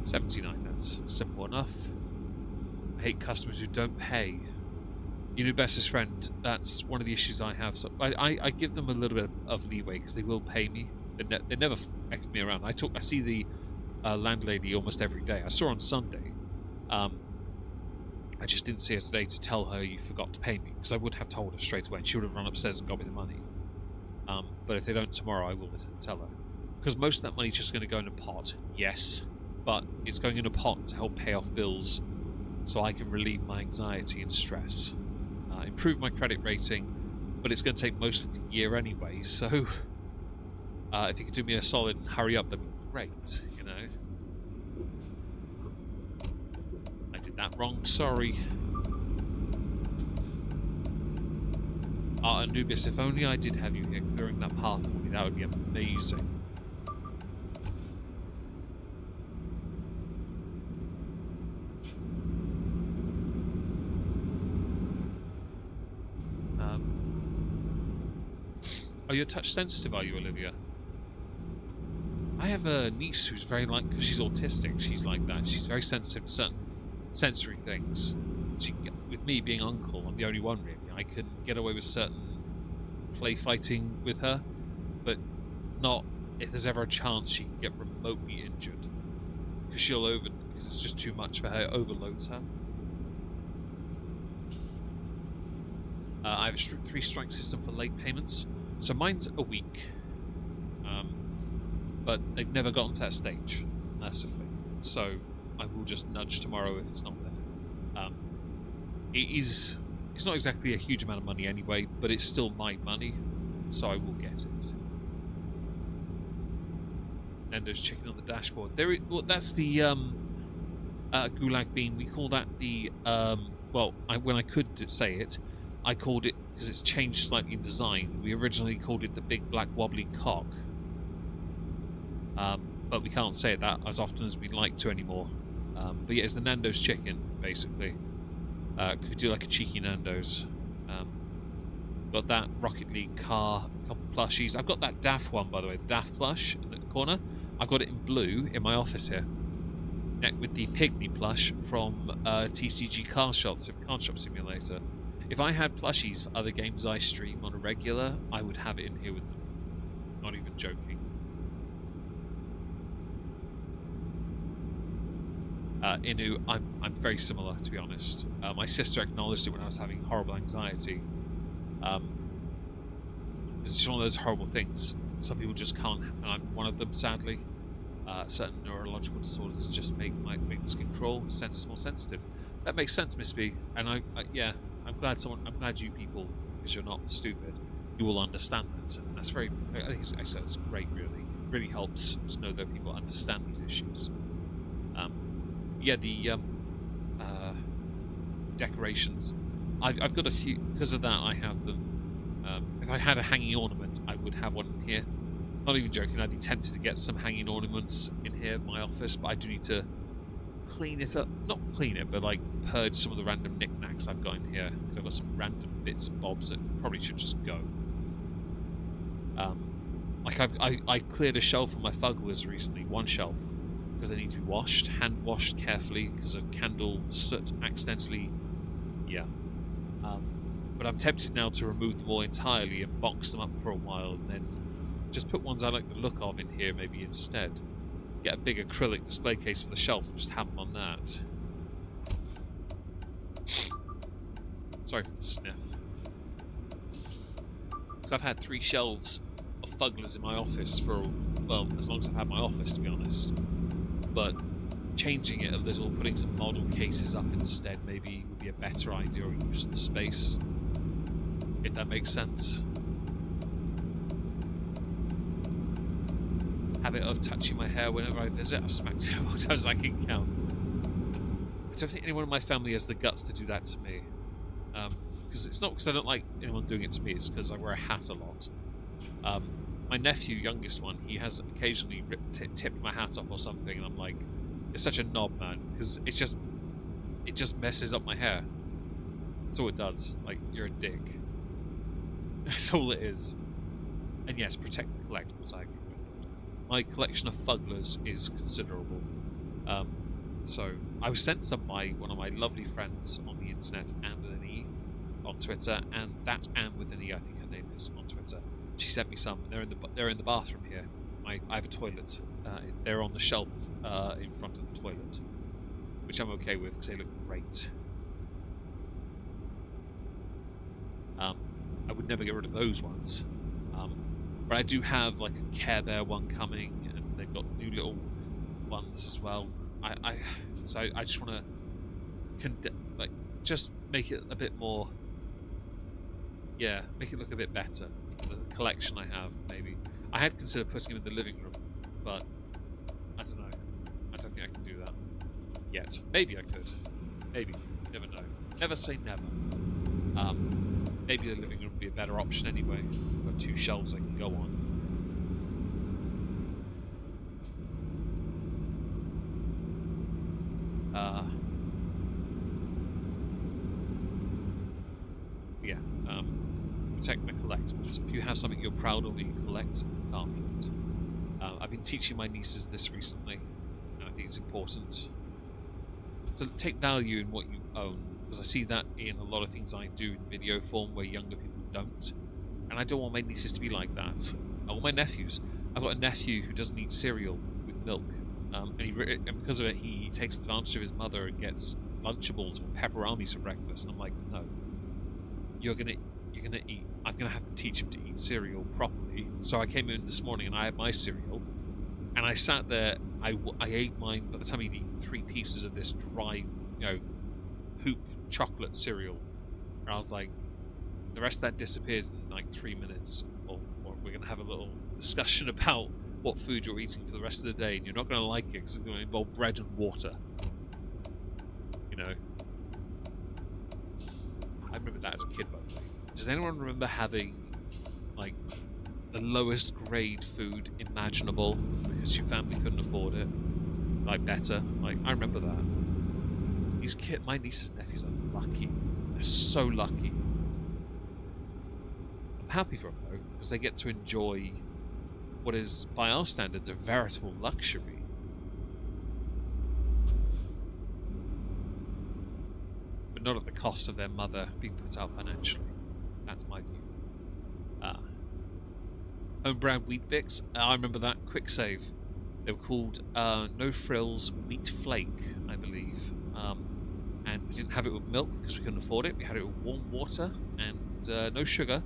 $79. That's simple enough. I hate customers who don't pay. You know, bestest friend, that's one of the issues I have. So I give them a little bit of leeway because they will pay me. They never X me around. I see the landlady almost every day. I saw her on Sunday. I just didn't see her today to tell her you forgot to pay me, because I would have told her straight away and she would have run upstairs and got me the money. But if they don't tomorrow, I will tell her. Because most of that money is just going to go in a pot, yes, but it's going in a pot to help pay off bills so I can relieve my anxiety and stress. Improve my credit rating, but it's going to take most of the year anyway, so if you could do me a solid and hurry up, that'd be great, you know. I did that wrong, sorry. Anubis, if only I did have you here clearing that path for me, that would be amazing. Are you touch sensitive, are you, Olivia? I have a niece who's very because she's autistic, she's like that. She's very sensitive to certain sensory things. So with me being uncle, I'm the only one really. I can get away with certain play fighting with her, but not if there's ever a chance she can get remotely injured. Because because it's just too much for her, it overloads her. I have a 3-strike system for late payments. So mine's a week. but they've never gotten to that stage, mercifully. So I will just nudge tomorrow if it's not there. It's not exactly a huge amount of money anyway, but it's still my money, so I will get it. Nando's chicken on the dashboard. Well, that's the gulag bean. We call that the well, when I could say it, I called it, because it's changed slightly in design. We originally called it the big black wobbly cock, but we can't say it that as often as we'd like to anymore. But yeah, it's the Nando's chicken basically. Could we do like a cheeky Nando's? Got that Rocket League car, a couple of plushies. I've got that DAF one, by the way, the DAF plush in the corner. I've got it in blue in my office here, neck with the Pygmy plush from TCG Car Shop Simulator. If I had plushies for other games I stream on a regular, I would have it in here with them. Not even joking. Inu, I'm very similar, to be honest. My sister acknowledged it when I was having horrible anxiety. It's just one of those horrible things. Some people just can't, and I'm one of them, sadly. Certain neurological disorders just make the skin crawl, senses more sensitive. That makes sense, Miss B. And yeah, I'm glad you people, because you're not stupid, you will understand that. And that's very, I think it's great, really. It really helps to know that people understand these issues. Yeah, the decorations. I've got a few, because of that I have them. If I had a hanging ornament, I would have one in here. Not even joking, I'd be tempted to get some hanging ornaments in here in my office, but I do need to clean it up. Not clean it, but like purge some of the random knickknacks I've got in here. Because I've got some random bits and bobs that probably should just go. Like I cleared a shelf on my Fugglers recently, one shelf, because they need to be washed, hand washed carefully because of candle soot accidentally. Yeah. But I'm tempted now to remove them all entirely and box them up for a while, and then just put ones I like the look of in here maybe instead. Get a big acrylic display case for the shelf and just have them on that. Sorry for the sniff. Because I've had 3 shelves of Fugglers in my office for, well, as long as I've had my office, to be honest. But changing it a little, putting some model cases up instead maybe would be a better idea or use of the space. If that makes sense. Habit of touching my hair whenever I visit. I've smacked it as times as I can count. I don't think anyone in my family has the guts to do that to me. Because it's not because I don't like anyone doing it to me, it's because I wear a hat a lot. My nephew, youngest one, he has occasionally tipped my hat off or something, and I'm like, it's such a knob, man, because it just messes up my hair. That's all it does. Like, you're a dick. That's all it is. And yes, protect the collectibles, I agree with. My collection of Fugglers is considerable. So I was sent some by one of my lovely friends on the internet, Anne with an E, on Twitter, and that Anne with an E, I think her name is, on Twitter. She sent me some, and they're in the bathroom here. I have a toilet. They're on the shelf in front of the toilet, which I'm okay with because they look great. I would never get rid of those ones. But I do have like a Care Bear one coming, and they've got new little ones as well. So I just want to just make it a bit more. Yeah, make it look a bit better. The collection I have, maybe. I had considered putting them in the living room, but I don't know. I don't think I can do that yet. Maybe I could. Maybe. You never know. Never say never. Maybe the living room would be a better option anyway. I've got 2 shelves I can go on. Yeah. Protect my collectibles. If you have something you're proud of that you collect, look after it. I've been teaching my nieces this recently. I think it's important to take value in what you own, because I see that in a lot of things I do in video form where younger people don't, and I don't want my nieces to be like that. Or my nephews. I've got a nephew who doesn't eat cereal with milk, and because of it he takes advantage of his mother and gets Lunchables or pepperonis for breakfast. And I'm like, no, you're gonna eat. I'm gonna have to teach him to eat cereal properly. So I came in this morning and I had my cereal, And I sat there, I ate mine, by the time he'd eaten 3 pieces of this dry, hoop chocolate cereal. And I was like, the rest of that disappears in like 3 minutes, or we're going to have a little discussion about what food you're eating for the rest of the day, and you're not going to like it because it's going to involve bread and water. I remember that as a kid, by the way. Does anyone remember having, like, the lowest grade food imaginable because your family couldn't afford it? Like, better? Like, I remember that. My nieces and nephews are lucky. They're so lucky. I'm happy for them, though, because they get to enjoy what is, by our standards, a veritable luxury. But not at the cost of their mother being put out financially. That's my view. Home brand Wheat Bix. I remember that. Quick Save. They were called No Frills Wheat Flake, I believe. And we didn't have it with milk because we couldn't afford it. We had it with warm water and no sugar.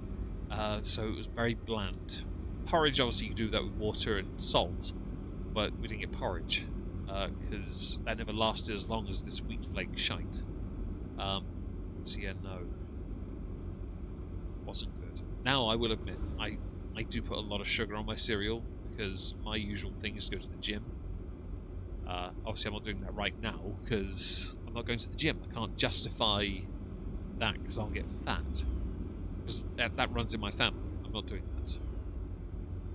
So it was very bland. Porridge, obviously, you do that with water and salt. But we didn't get porridge because that never lasted as long as this wheat flake shite. So yeah, no. Wasn't good. Now, I will admit, I do put a lot of sugar on my cereal because my usual thing is to go to the gym. Obviously, I'm not doing that right now because I'm not going to the gym. I can't justify that because I'll get fat. Because that runs in my family. I'm not doing that.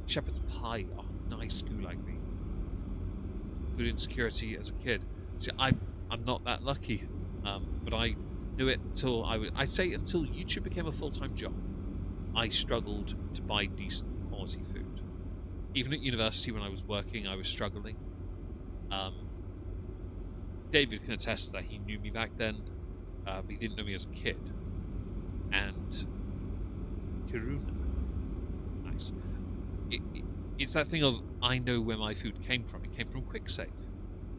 Shepherd's pie. Oh, nice gulag meat. Food insecurity as a kid. See, I'm not that lucky. But I knew it until I'd say until YouTube became a full-time job. I struggled to buy decent quality food. Even at university when I was working, I was struggling. David can attest that he knew me back then, but he didn't know me as a kid. And Kiruna. Nice. It's that thing of, I know where my food came from. It came from Quick Save.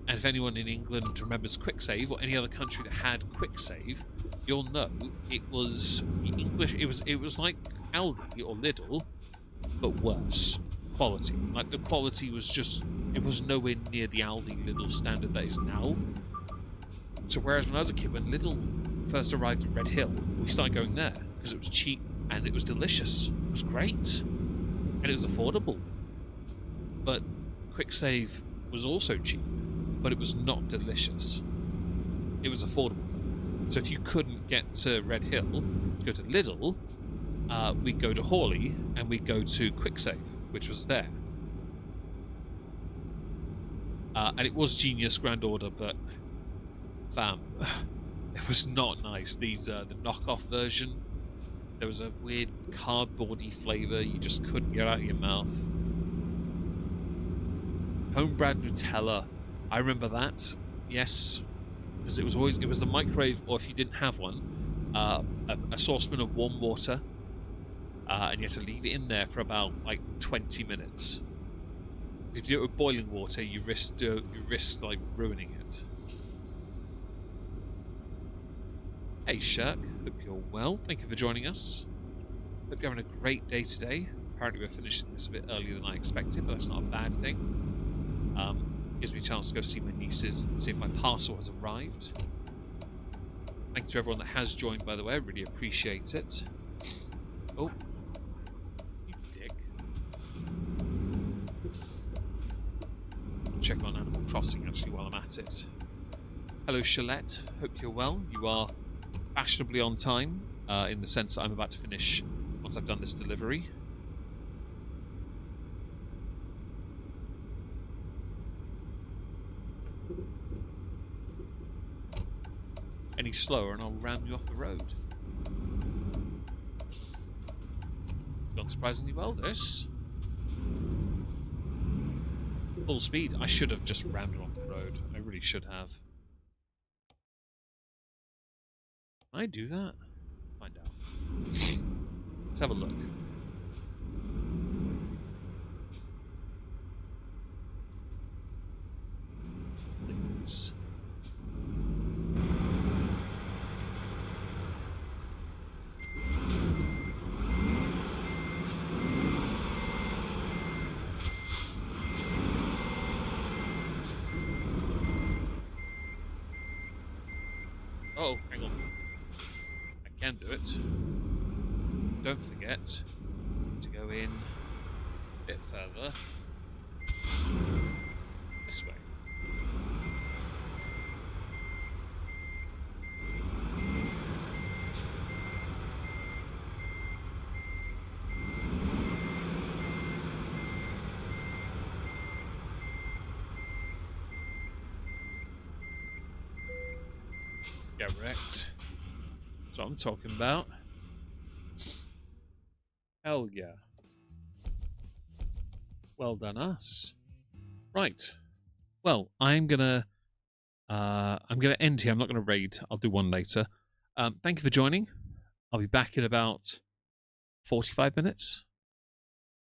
And if anyone in England remembers Quick Save, or any other country that had Quick Save, you'll know it was English. It was like Aldi or Lidl, but worse quality. Like, the quality was just, it was nowhere near the Aldi Lidl standard that is now. So whereas when I was a kid, when Lidl first arrived at Red Hill, we started going there because it was cheap and it was delicious. It was great and it was affordable. But Quick Save was also cheap, but it was not delicious. It was affordable. So if you couldn't get to Red Hill to go to Lidl, we'd go to Hawley and we'd go to Quick Save, which was there. And it was genius grand order, but fam, it was not nice. The knockoff version, there was a weird cardboardy flavour you just couldn't get out of your mouth. Home brand Nutella, I remember that. Yes, because it was the microwave, or if you didn't have one, a saucepan of warm water, and you had to leave it in there for about like 20 minutes. If you do it with boiling water, you risk like ruining it. Hey Shirk, hope you're well. Thank you for joining us. Hope you're having a great day today. Apparently we're finishing this a bit earlier than I expected, but that's not a bad thing. Gives me a chance to go see my nieces and see if my parcel has arrived. Thank you to everyone that has joined, by the way. I really appreciate it. Oh, you dick. I'll check on Animal Crossing actually while I'm at it. Hello Shalette, hope you're well. You are fashionably on time, in the sense that I'm about to finish once I've done this delivery. Any slower and I'll ram you off the road. Gone surprisingly well, this. Full speed. I should have just rammed him off the road. I really should have. Can I do that? Find out. Let's have a look. Please. can do it. Don't forget to go in a bit further. This way. Correct. That's what I'm talking about. Hell yeah. Well done, us. Right. Well, I'm gonna end here. I'm not gonna raid. I'll do one later. Thank you for joining. I'll be back in about 45 minutes.